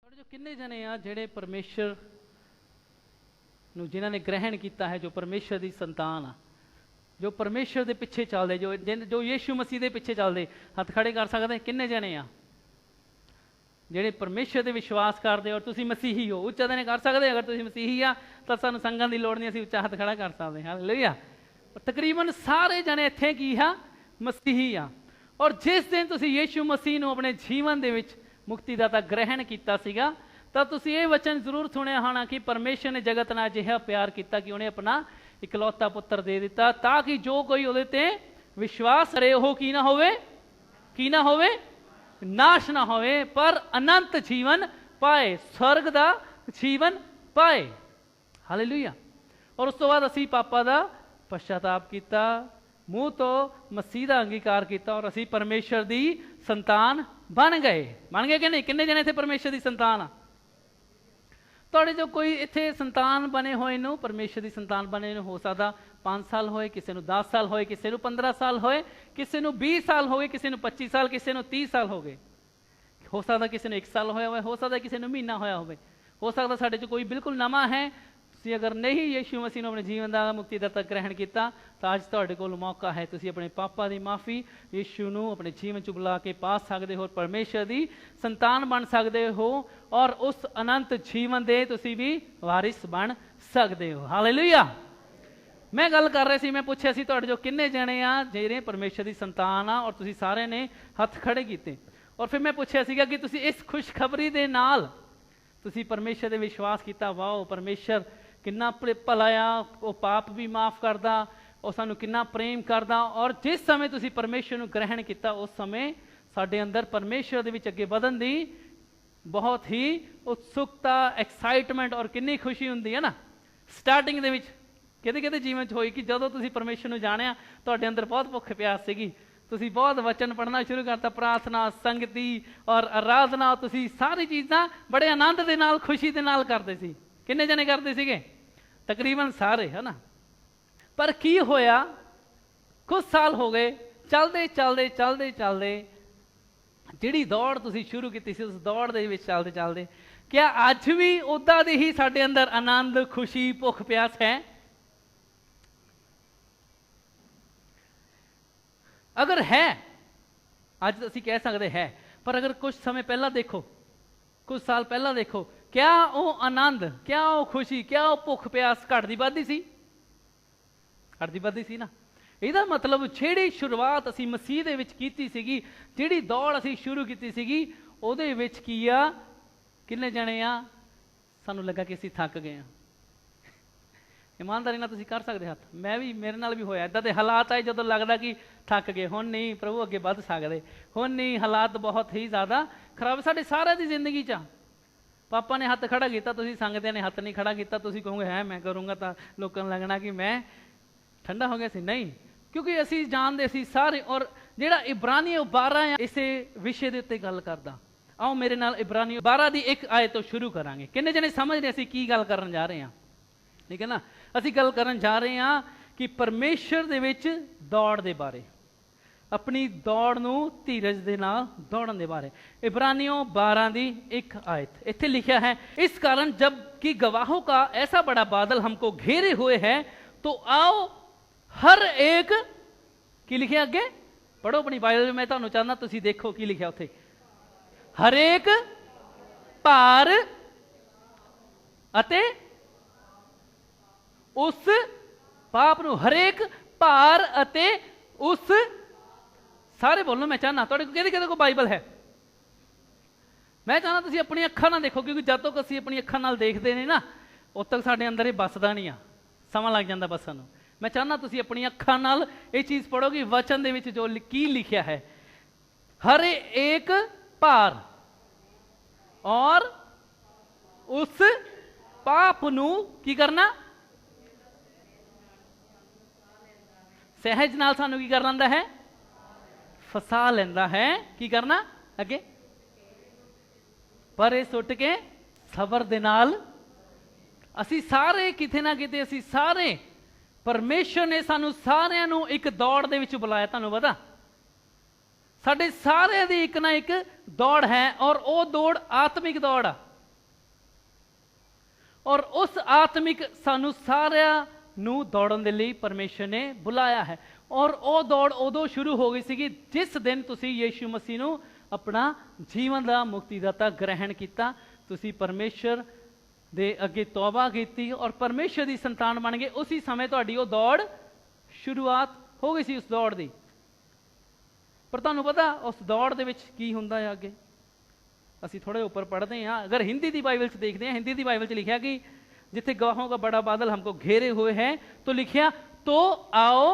जो किन्ने जने आ जेड़े परमेश्वर जिन्हों ने ग्रहण किया है, जो परमेश्वर की संतान आ, जो परमेश्वर के पिछे चलते, जो यीशु मसीह के पिछे चलते, हथ खड़े कर सकते किन्ने जने आ जेड़े परमेश्वर के विश्वास करते और तुसी मसीही हो। उच्चा तो कर सकते, अगर तुसी मसीही आ तो सानू संगत की लोड़ नहीं, असीं उच्चा हथ खड़ा कर सकते हैं। हालेलुया। तकरीबन सारे जने इत्थे की आ मसीही आ। और जिस दिन तुसी यीशु मसीह नूं अपने जीवन दे विच मुक्तिदाता ग्रहण किया सीगा तो तुसी ये वचन जरूर सुनिया होना कि परमेश्वर ने जगत नाल अजिहा प्यार किया कि उन्हें अपना इकलौता पुत्र दे दिता ताकि जो कोई उहदे ते विश्वास करे वो की ना होवे नाश ना होवे पर अनंत जीवन पाए, स्वर्ग दा जीवन पाए। हालेलुया। और उस तो बाद असी पापा दा पश्चाताप किया, मूँह तो मसीह का अंगीकार किया और असी परमेश्वर की संतान बन गए कि नहीं? किन्ने जने थे परमेश्वर की संतान आ? तुहाडे जो कोई इत्थे संतान बने हुए नूं, परमेश्वर की संतान बने नूं हो सकता 5 साल होए, किसी नूं 10 साल होए, किसी नूं 15 साल होए, किसी नूं 20 साल हो गए, किसी नूं 25 साल, किसी नूं 30 साल हो गए, हो सकता किसी नूं 1 साल होया हो सकता किसी नूं महीना होया हो सकता साडे च कोई बिल्कुल नवा है। तुसीं अगर नहीं यीशु मसीह ने अपने जीवन का मुक्तिदाता ग्रहण किया तो अज तुहाडे कोल मौका है, तुसीं अपने पापा की माफ़ी यीशु नूं अपने जीवन च बुला के पा सकते हो, परमेश्वर की संतान बन सकते हो और उस अनंत जीवन दे तुसीं भी वारिस बन सकते हो। हालेलुया। मैं गल कर रही सी, मैं पूछा सी तुहाडे जो किन्ने जने आ जिहड़े परमेश्वर की संतान आ और तुसीं सारे ने हथ खड़े कीते। और फिर मैं पूछा सीगा कि तुसीं इस खुशखबरी दे नाल तुसीं परमेश्वर दे विश्वास किया, वाओ परमेश्वर किन्ना भला आ, वो पाप भी माफ़ करदा, और सानू किन्ना प्रेम करदा। और जिस समय तुसीं परमेश्वर नूं ग्रहण किया उस समय साडे अंदर परमेश्वर दे विच अगे वधन दी बहुत ही उत्सुकता, एक्साइटमेंट और किन्नी खुशी हुंदी है ना। स्टार्टिंग दे विच किहदे जीवन च होई कि जदों तुसीं परमेश्वर नूं जाणिया तुहाडे अंदर बहुत भुख प्यास सीगी, तुसीं बहुत वचन पढ़ना शुरू करता, प्रार्थना, संगति और आराधना, तुसीं सारी चीज़ां बड़े आनंद दे नाल खुशी दे नाल करदे सी। किन्ने जने करते सीगे? तकरीबन सारे, है ना। पर की होया, कुछ साल हो गए चलते चलते चलते चलते जिहड़ी दौड़ तुसीं शुरू की सी उस दौड़ दे विच चलते चलते क्या अज भी उदा दी ही साडे अंदर आनंद, खुशी, भुख प्यास है? अगर है, अज असीं कह सकते है, पर अगर कुछ समय पहला देखो, कुछ साल पहला देखो, क्या वो आनंद, क्या वो खुशी, क्या वो भुख प्यास घटदी वधदी सी? घटदी वधदी सी ना। ਇਹਦਾ मतलब ਜਿਹੜੀ शुरुआत असी मसीह ਦੇ ਵਿੱਚ ਕੀਤੀ ਸੀਗੀ, ਜਿਹੜੀ ਦੌੜ ਅਸੀਂ शुरू ਕੀਤੀ ਸੀਗੀ, ਉਹਦੇ ਵਿੱਚ ਕੀ ਆ, ਕਿੰਨੇ ਜਣੇ ਆ ਸਾਨੂੰ ਲੱਗਾ कि ਅਸੀਂ ਥੱਕ ਗਏ ਆ? ईमानदारी ਨਾਲ ਤੁਸੀਂ कर सकते हथ। मैं भी, मेरे नाल भी होया इदां दे हालात आए ਜਦੋਂ लगदा कि थक गए, हुण नहीं प्रभु अगे वध सकदे, हुण नहीं, हालात बहुत ही ज़्यादा खराब साडे सारे दी जिंदगी च। पापा ने हथ खड़ा किया, तुसीं संगतियां ने हथ नहीं खड़ा किया, तुसीं कहोगे है मैं करूँगा तो लोगों को लगना कि मैं ठंडा हो गया सी। नहीं, क्योंकि असी जानते असी सारे। और जिहड़ा इब्रानियों 12 इस विषय के उत्ते गल करदा, आओ मेरे नाल इब्रानियों 12 की एक आयत तो शुरू करांगे। किन्ने जने समझ रहे असी की गल करन जा रहे हैं? ठीक है ना। असी गल करन जा रहे हैं कि परमेश्वर दे विच दौड़ दे बारे, अपनी दौड़ नूं धीरज दे नाल दौड़न दे बारे। इब्रानियों 12 की एक आयत इत्थे लिखा है, इस कारण जब कि गवाहों का ऐसा बड़ा बादल हमको घेरे हुए है तो आओ हर एक, की लिखा अगे पढ़ो अपनी बाइबल। मैं तुहानूं चाहना तुसीं देखो की लिखा उत्थे, हर एक भार अते उस पाप नूं, हरेक भार अते उस, सारे बोलो मैं चाहना तुहाडे कोल किहदे किहदे कोल बाइबल है? मैं चाहना तुसीं अपनी अखां नाल देखो, क्योंकि जद तक असीं अपनी अखां नाल देखदे नहीं ना उद तक साडे अंदर ये बसदा नहीं आ, समा लग जांदा बसन नूं। मैं चाहना तुसीं अपनी अखां नाल ये चीज़ पढ़ो कि वचन दे विच जो की लिखिया है, हर एक भार और उस पाप नूं की करना, सहज नाल सानू की कर लैंदा है, फसा लैंदा है। की करना अगे, पर सुट के सबर दे नाल। असी सारे किते ना किते, असी सारे परमेश्वर ने सानू सारियां नू एक दौड़ दे विच बुलाया। तुहानू पता साडे सारे दी एक ना एक दौड़ है, और वो दौड़ आत्मिक दौड़ आ। और उस आत्मिक सानू सारिਆਂ ਨੂੰ ਦੌੜਨ ਦੇ ਲਈ ਪਰਮੇਸ਼ਰ ਨੇ ਬੁਲਾਇਆ ਹੈ। और ਉਹ ਦੌੜ ਉਦੋਂ ਸ਼ੁਰੂ ਹੋ ਗਈ ਸੀਗੀ ਜਿਸ ਦਿਨ ਤੁਸੀਂ ਯीशु मसीह ਨੂੰ अपना जीवन का मुक्तिदाता ग्रहण किया, तुसी परमेश्वर दे अगे तौबा की और परमेश्वर की संतान बन गए। उसी समय तुहाडी वो दौड़ शुरुआत हो गई सी उस दौड़ की। पर तुहानू पता उस दौड़ दे विच की हुंदा है अगे? असी थोड़े ऊपर पढ़ते हैं। अगर हिंदी की बाइबल च देखते हैं, हिंदी की बाइबल च लिखा कि जिथे गवाहों का बड़ा बादल हमको घेरे हुए हैं, तो लिखिया तो आओ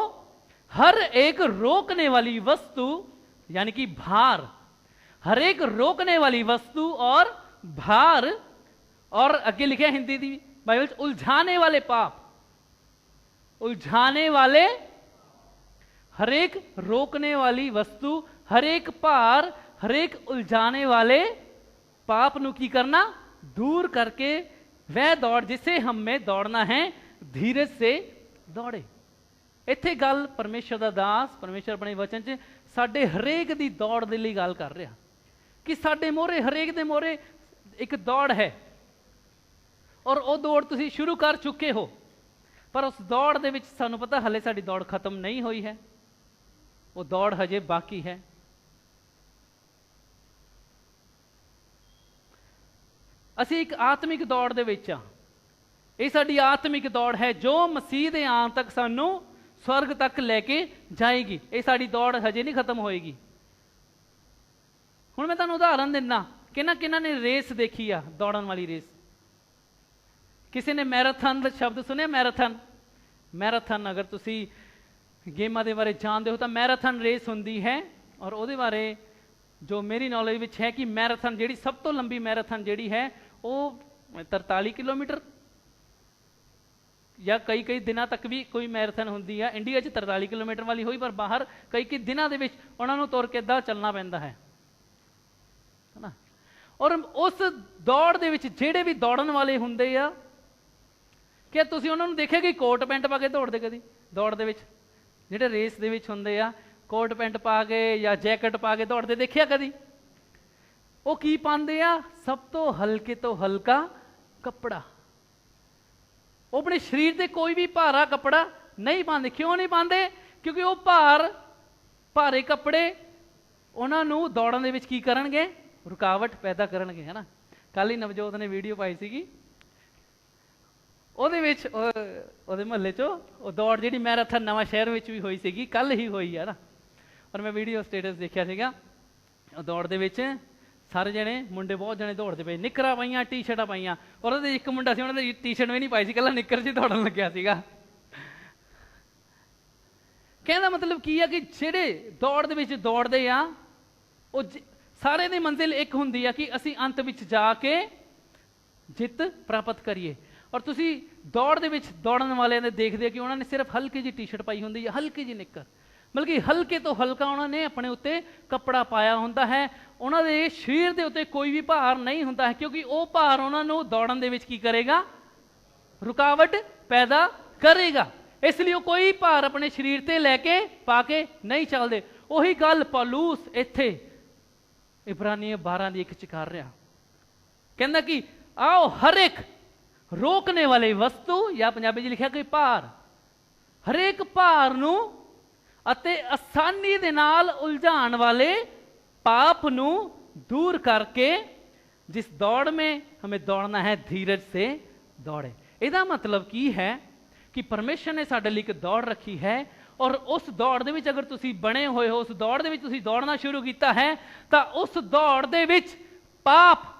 हर एक रोकने वाली वस्तु यानी कि भार, हर एक रोकने वाली वस्तु और भार, और अगे लिखे हिंदी की बाइबल उलझाने वाले पाप, उलझाने वाले, हर एक रोकने वाली वस्तु, हर एक भार, हर एक उलझाने वाले पाप नू की करना, दूर करके वह दौड़ जिसे हमें दौड़ना है धीरज से दौड़े। इत्थे गल परमेश्वर का दास परमेश्वर अपने वचन च साडे हरेक दी दौड़ दे लई गल कर रहा कि साडे मोहरे हरेक दे मोहरे एक दौड़ है और वो दौड़ तुसीं शुरू कर चुके हो, पर उस दौड़ दे विच सानू पता हले साडी दौड़ खत्म नहीं हुई है, वो दौड़ हजे बाकी है। असीं एक आत्मिक दौड़ दे विच आ, ये साडी आत्मिक दौड़ है जो मसीह दे आन तक सानू स्वर्ग तक लैके जाएगी। ये साडी दौड़ हजे नहीं खत्म होएगी। हुण मैं तुहानूं उदाहरण दिंदा, किन्हां ने रेस देखी आ, दौड़न वाली रेस? किसी ने मैराथन का शब्द सुने? मैराथन, मैराथन अगर तुसी गेमां दे बारे जानते हो तो मैराथन रेस हुंदी है। और उहदे बारे जो मेरी नॉलेज विच है कि मैराथन जिहड़ी सब तो लंबी मैराथन जिहड़ी है वो 43 किलोमीटर या कई कई दिनों तक भी कोई मैराथन हुंदी है। इंडिया 43 किलोमीटर वाली हुई, पर बाहर कई कई दिनों दे विच उहनां नूं तुर के इदां चलना पैंदा है ना। और उस दौड़ दे विच जिहड़े भी दौड़न वाले हुंदे आ, क्या तुसीं उहनां नूं देखिआ कि कोट पैंट पा के दौड़दे? कदी दौड़ दे विच जिहड़े रेस दे विच हुंदे आ कोट पैंट पा के या जैकेट पा के दौड़दे देखिआ कदी? वो की पांदे आ? सब तो हल्के तो हल्का कपड़ा। वो अपने शरीर से कोई भी भारा कपड़ा नहीं पाते। क्यों नहीं पाते? क्योंकि वो भारे कपड़े उन्होंने दौड़न दे विच की करनगे? रुकावट पैदा करनगे, है ना। कल ही नवजोत ने वीडियो पाई सीगी, ਉਹਦੇ ਵਿੱਚ ਉਹਦੇ ਮਹੱਲੇ 'ਚੋਂ ਉਹ ਦੌੜ ਜਿਹੜੀ ਮੈਰਾਥਨ ਨਵਾਂ ਸ਼ਹਿਰ ਵਿੱਚ ਵੀ ਹੋਈ ਸੀਗੀ, ਕੱਲ ਹੀ ਹੋਈ ਹੈ ਨਾ। ਔਰ ਮੈਂ ਵੀਡੀਓ ਸਟੇਟਸ ਦੇਖਿਆ ਸੀਗਾ, ਉਹ ਦੌੜ ਦੇ ਵਿੱਚ ਸਾਰੇ ਜਣੇ ਮੁੰਡੇ ਬਹੁਤ ਜਣੇ ਦੌੜਦੇ ਪਏ, ਨਿੱਕਰਾਂ ਪਾਈਆਂ, ਟੀ ਸ਼ਰਟਾਂ ਪਾਈਆਂ। ਔਰ ਉਹਦੇ ਇੱਕ ਮੁੰਡਾ ਸੀ, ਉਹਨਾਂ ਦੀ ਟੀ ਸ਼ਰਟ ਵੀ ਨਹੀਂ ਪਾਈ ਸੀ, ਇਕੱਲਾ ਨਿੱਕਰ 'ਚ ਦੌੜਨ ਲੱਗਿਆ ਸੀਗਾ। ਕਹਿਣ ਦਾ ਮਤਲਬ ਕੀ ਆ ਕਿ ਜਿਹੜੇ ਦੌੜ ਦੇ ਵਿੱਚ ਦੌੜਦੇ ਆ ਉਹ ਸਾਰੇ ਦੀ ਮੰਜ਼ਿਲ ਇੱਕ ਹੁੰਦੀ ਆ ਕਿ ਅਸੀਂ ਅੰਤ ਵਿੱਚ ਜਾ ਕੇ ਜਿੱਤ ਪ੍ਰਾਪਤ ਕਰੀਏ। और तुसी दौड़ दे विच दौड़न वाले ने देखते कि उन्होंने सिर्फ हल्की जी टी शर्ट पाई होंदी है, हल्की जी निक्कर, बल्कि हल्के तो हल्का उन्होंने अपने उत्ते कपड़ा पाया होंदा है। उन्होंने शरीर के उत्ते कोई भी भार नहीं होंदा है, क्योंकि वो भार उन्होंने दौड़न दे विच की करेगा? रुकावट पैदा करेगा। इसलिए कोई भार अपने शरीर ते लैके पा के नहीं चलते। उही गल पौलुस इत्थे इब्रानियों 12 की 1 च कर रहा, कहंदा कि आओ हर एक रोकने वाली वस्तु या पंजाबी जी लिखा कि भार, हरेक भार नू अते आसानी दे नाल उलझाण वाले पाप नू दूर करके जिस दौड़ में हमें दौड़ना है धीरज से दौड़े। इसदा मतलब की है कि परमेश्वर ने साडे लई एक दौड़ रखी है, और उस दौड़ दे विच अगर तुसी बने हुए हो, उस दौड़ दे विच तुसी दौड़ना शुरू किया है, तो उस दौड़ दे विच पाप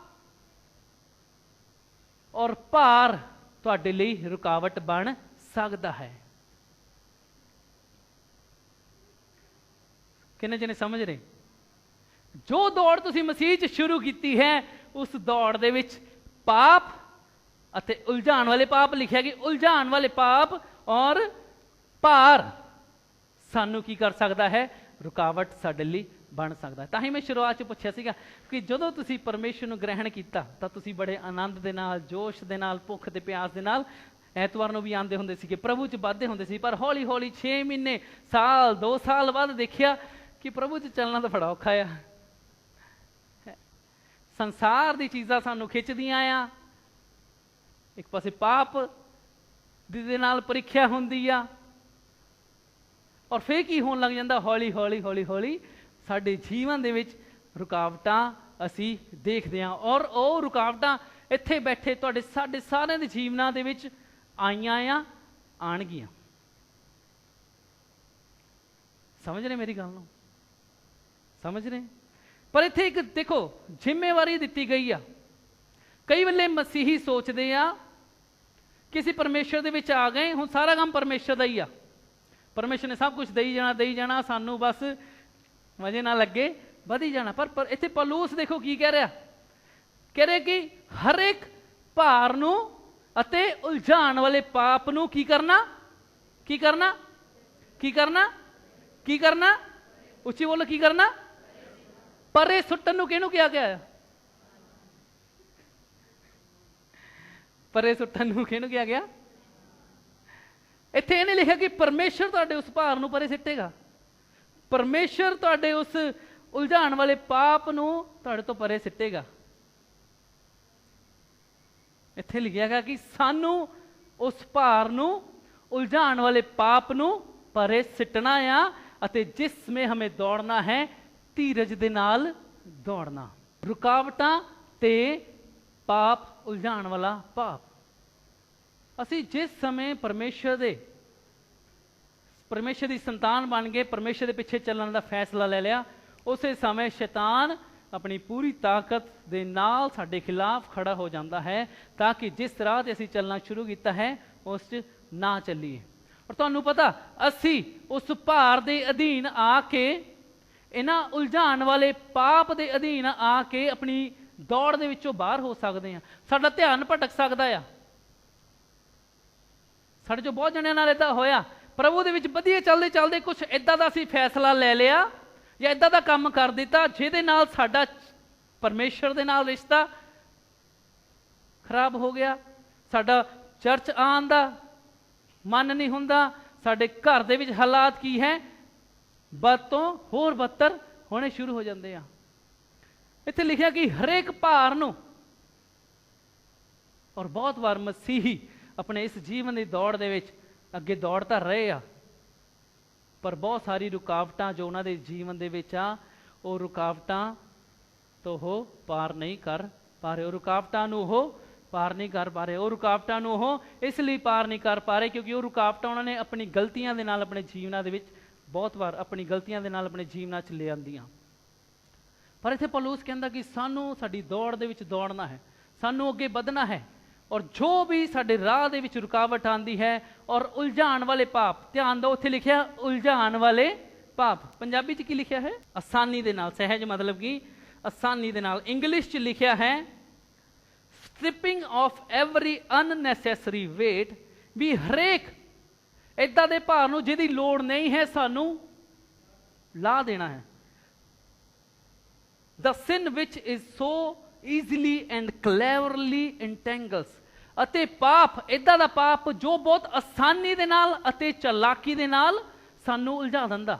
और भार तुहाडे लई रुकावट बन सकता है। किन्ने जने समझ रहे? जो दौड़ तुसी मसीह च शुरू की है, उस दौड़ दे विच पाप अते उलझाण वाले पाप लिखा कि उलझाण वाले पाप और भार सानू की कर सकता है? रुकावट साडे लई बन सकता है। तां ही मैं शुरुआत च पुछया सीगा कि जदों तुसी परमेश्वर नूं ग्रहण कीता तां तुसी बड़े आनंद दे नाल, जोश दे नाल, भुख ते प्यास दे नाल ऐतवार नूं भी आंदे हुंदे सीगे, प्रभु च वाधे हुंदे सी। पर हौली हौली 6 महीने, साल, 2 साल बाद देखिया कि प्रभु च चलना तो बड़ा औखा आ। संसार दी चीज़ां सानूं खिचदियां आ, ਇੱਕ ਪਾਸੇ ਪਾਪ ਦੇ ਨਾਲ ਪ੍ਰੀਖਿਆ ਹੁੰਦੀ ਆ, ਔਰ ਫਿਰ ਕੀ ਹੋਣ ਲੱਗ ਜਾਂਦਾ, ਹੌਲੀ ਹੌਲੀ ਹੌਲੀ ਹੌਲੀ ਸਾਡੇ ਜੀਵਨ ਦੇ ਵਿੱਚ ਰੁਕਾਵਟਾਂ ਅਸੀਂ ਦੇਖਦੇ ਹਾਂ। ਔਰ ਉਹ ਰੁਕਾਵਟਾਂ ਇੱਥੇ ਬੈਠੇ ਤੁਹਾਡੇ ਸਾਡੇ ਸਾਰਿਆਂ ਦੇ ਜੀਵਨਾਂ ਦੇ ਵਿੱਚ ਆਈਆਂ ਆਣਗੀਆਂ। ਸਮਝ ਰਹੇ ਮੇਰੀ ਗੱਲ ਨੂੰ? ਸਮਝ ਰਹੇ? ਪਰ ਇੱਥੇ ਇੱਕ ਦੇਖੋ ਜ਼ਿੰਮੇਵਾਰੀ ਦਿੱਤੀ ਗਈ ਆ। ਕਈ ਵੇਲੇ ਮਸੀਹੀ ਸੋਚਦੇ ਆ ਕਿ ਅਸੀਂ ਪਰਮੇਸ਼ਰ ਦੇ ਵਿੱਚ ਆ ਗਏ, ਹੁਣ ਸਾਰਾ ਕੰਮ ਪਰਮੇਸ਼ਰ ਦਾ ਹੀ ਆ, ਪਰਮੇਸ਼ਰ ਨੇ ਸਭ ਕੁਝ ਦੇਈ ਜਾਣਾ, ਸਾਨੂੰ ਬਸ ਮਜ਼ੇ ਨਾਲ ਲੱਗੇ ਵਧੀ ਜਾਣਾ। ਪਰ ਇੱਥੇ ਪੌਲੁਸ ਦੇਖੋ ਕੀ ਕਹਿ ਰਿਹਾ, ਕਹਿ ਰਿਹਾ ਕਿ ਹਰ ਇੱਕ ਭਾਰ ਨੂੰ ਅਤੇ ਉਲਝਾਉਣ ਵਾਲੇ ਪਾਪ ਨੂੰ ਕੀ ਕਰਨਾ, ਕੀ ਕਰਨਾ, ਕੀ ਕਰਨਾ, ਕੀ ਕਰਨਾ, ਉੱਚੀ ਬੋਲੋ, ਕੀ ਕਰਨਾ, ਪਰੇ ਸੁੱਟਣ ਨੂੰ ਕਿਹਨੂੰ ਕਿਹਾ ਗਿਆ? ਪਰੇ ਸੁੱਟਣ ਨੂੰ ਕਿਹਨੂੰ ਕਿਹਾ ਗਿਆ? ਇੱਥੇ ਇਹ ਨਹੀਂ ਲਿਖਿਆ ਕਿ ਪਰਮੇਸ਼ਰ ਤੁਹਾਡੇ ਉਸ ਭਾਰ ਨੂੰ ਪਰੇ ਸਿੱਟੇਗਾ, ਪਰਮੇਸ਼ਰ ਤੁਹਾਡੇ ਉਸ ਉਲਝਾਉਣ ਵਾਲੇ ਪਾਪ ਨੂੰ ਤੁਹਾਡੇ ਤੋਂ ਪਰੇ ਸਿੱਟੇਗਾ। ਇੱਥੇ ਲਿਖਿਆ ਗਿਆ ਕਿ ਸਾਨੂੰ ਉਸ ਭਾਰ ਨੂੰ, ਉਲਝਾਉਣ ਵਾਲੇ ਪਾਪ ਨੂੰ ਪਰੇ ਸਿੱਟਣਾ ਆ, ਅਤੇ ਜਿਸ ਸਮੇਂ ਹਮੇ ਦੌੜਨਾ ਹੈ ਧੀਰਜ ਦੇ ਨਾਲ ਦੌੜਨਾ। ਰੁਕਾਵਟਾਂ ਤੇ ਪਾਪ, ਉਲਝਾਉਣ ਵਾਲਾ ਪਾਪ। ਅਸੀਂ ਜਿਸ ਸਮੇਂ ਪਰਮੇਸ਼ਰ ਦੀ ਸੰਤਾਨ ਬਣ ਗਏ, ਪਰਮੇਸ਼ਰ ਦੇ ਪਿੱਛੇ ਚੱਲਣ ਦਾ ਫੈਸਲਾ ਲੈ ਲਿਆ, ਉਸੇ ਸਮੇਂ ਸ਼ੈਤਾਨ ਆਪਣੀ ਪੂਰੀ ਤਾਕਤ ਦੇ ਨਾਲ ਸਾਡੇ ਖਿਲਾਫ ਖੜਾ ਹੋ ਜਾਂਦਾ ਹੈ, ਤਾਂ ਕਿ ਜਿਸ ਰਾਹ ਤੇ ਅਸੀਂ ਚੱਲਣਾ ਸ਼ੁਰੂ ਕੀਤਾ ਹੈ ਉਸ 'ਚ ਨਾ ਚੱਲੀਏ। ਔਰ ਤੁਹਾਨੂੰ ਪਤਾ, ਅਸੀਂ ਉਸ ਭਾਰ ਦੇ ਅਧੀਨ ਆ ਕੇ, ਇਹਨਾਂ ਉਲਝਾਉਣ ਵਾਲੇ ਪਾਪ ਦੇ ਅਧੀਨ ਆ ਕੇ ਆਪਣੀ ਦੌੜ ਦੇ ਵਿੱਚੋਂ ਬਾਹਰ ਹੋ ਸਕਦੇ ਹਾਂ। ਸਾਡਾ ਧਿਆਨ ਭਟਕ ਸਕਦਾ ਆ। ਸਾਡੇ ਚੋਂ ਬਹੁਤ ਜਣਿਆਂ ਨਾਲ ਏਦਾਂ ਹੋਇਆ, ਪ੍ਰਭੂ ਦੇ ਵਿੱਚ ਵਧੀਆ ਚੱਲਦੇ ਚੱਲਦੇ ਕੁਛ ਏਦਾਂ ਦਾ ਅਸੀਂ ਫੈਸਲਾ ਲੈ ਲਿਆ ਜਾਂ ਏਦਾਂ ਦਾ ਕੰਮ ਕਰ ਦਿੱਤਾ ਜਿਹਦੇ ਨਾਲ ਸਾਡਾ ਪਰਮੇਸ਼ਰ ਦੇ ਨਾਲ ਰਿਸ਼ਤਾ ਖਰਾਬ ਹੋ ਗਿਆ। ਸਾਡਾ ਚਰਚ ਆਉਣ ਦਾ ਮਨ ਨਹੀਂ ਹੁੰਦਾ, ਸਾਡੇ ਘਰ ਦੇ ਵਿੱਚ ਹਾਲਾਤ ਕੀ ਹੈ, ਬਦ ਤੋਂ ਹੋਰ ਬਦਤਰ ਹੋਣੇ ਸ਼ੁਰੂ ਹੋ ਜਾਂਦੇ ਆ। ਇੱਥੇ ਲਿਖਿਆ ਕਿ ਹਰੇਕ ਭਾਰ ਨੂੰ, ਔਰ ਬਹੁਤ ਵਾਰ ਮਸੀਹੀ ਆਪਣੇ ਇਸ ਜੀਵਨ ਦੀ ਦੌੜ ਦੇ ਵਿੱਚ ਅੱਗੇ ਦੌੜ ਤਾਂ ਰਹੇ ਆ, ਪਰ ਬਹੁਤ ਸਾਰੀ ਰੁਕਾਵਟਾਂ ਜੋ ਉਹਨਾਂ ਦੇ ਜੀਵਨ ਦੇ ਵਿੱਚ ਆ, ਉਹ ਰੁਕਾਵਟਾਂ ਤੋਂ ਉਹ ਪਾਰ ਨਹੀਂ ਕਰ ਪਾ ਰਹੇ। ਉਹ ਰੁਕਾਵਟਾਂ ਨੂੰ ਉਹ ਪਾਰ ਨਹੀਂ ਕਰ ਪਾ ਰਹੇ। ਉਹ ਰੁਕਾਵਟਾਂ ਨੂੰ ਉਹ ਇਸ ਲਈ ਪਾਰ ਨਹੀਂ ਕਰ ਪਾ ਰਹੇ ਕਿਉਂਕਿ ਉਹ ਰੁਕਾਵਟਾਂ ਉਹਨਾਂ ਨੇ ਆਪਣੀ ਗਲਤੀਆਂ ਦੇ ਨਾਲ ਆਪਣੇ ਜੀਵਨਾਂ ਦੇ ਵਿੱਚ ਬਹੁਤ ਵਾਰ ਆਪਣੀ ਗਲਤੀਆਂ ਦੇ ਨਾਲ ਆਪਣੇ ਜੀਵਨਾਂ 'ਚ ਲੈ ਆਉਂਦੀਆਂ। ਪਰ ਇੱਥੇ ਪੌਲੁਸ ਕਹਿੰਦਾ ਕਿ ਸਾਨੂੰ ਸਾਡੀ ਦੌੜ ਦੇ ਵਿੱਚ ਦੌੜਨਾ ਹੈ, ਸਾਨੂੰ ਅੱਗੇ ਵਧਣਾ ਹੈ, ਔਰ ਜੋ ਵੀ ਸਾਡੇ ਰਾਹ ਦੇ ਵਿੱਚ ਰੁਕਾਵਟ ਆਉਂਦੀ ਹੈ, ਔਰ ਉਲਝਾਉਣ ਵਾਲੇ ਪਾਪ, ਧਿਆਨ ਦਿਓ ਉੱਥੇ ਲਿਖਿਆ ਉਲਝਾਉਣ ਵਾਲੇ ਪਾਪ, ਪੰਜਾਬੀ 'ਚ ਕੀ ਲਿਖਿਆ ਹੈ? ਆਸਾਨੀ ਦੇ ਨਾਲ, ਸਹਿਜ ਮਤਲਬ ਕਿ ਆਸਾਨੀ ਦੇ ਨਾਲ। ਇੰਗਲਿਸ਼ 'ਚ ਲਿਖਿਆ ਹੈ ਸਟ੍ਰਿਪਿੰਗ ਆਫ ਐਵਰੀ ਅਨਨੈਸੈਸਰੀ ਵੇਟ, ਵੀ ਹਰੇਕ ਏਦਾਂ ਦੇ ਭਾਰ ਨੂੰ ਜਿਹਦੀ ਲੋੜ ਨਹੀਂ ਹੈ ਸਾਨੂੰ ਲਾ ਦੇਣਾ ਹੈ। The sin which is so easily and cleverly entangles, ਅਤੇ ਪਾਪ ਏਦਾਂ ਦਾ ਪਾਪ ਜੋ ਬਹੁਤ ਆਸਾਨੀ ਦੇ ਨਾਲ ਅਤੇ ਚਾਲਾਕੀ ਦੇ ਨਾਲ ਸਾਨੂੰ ਉਲਝਾ ਦਿੰਦਾ।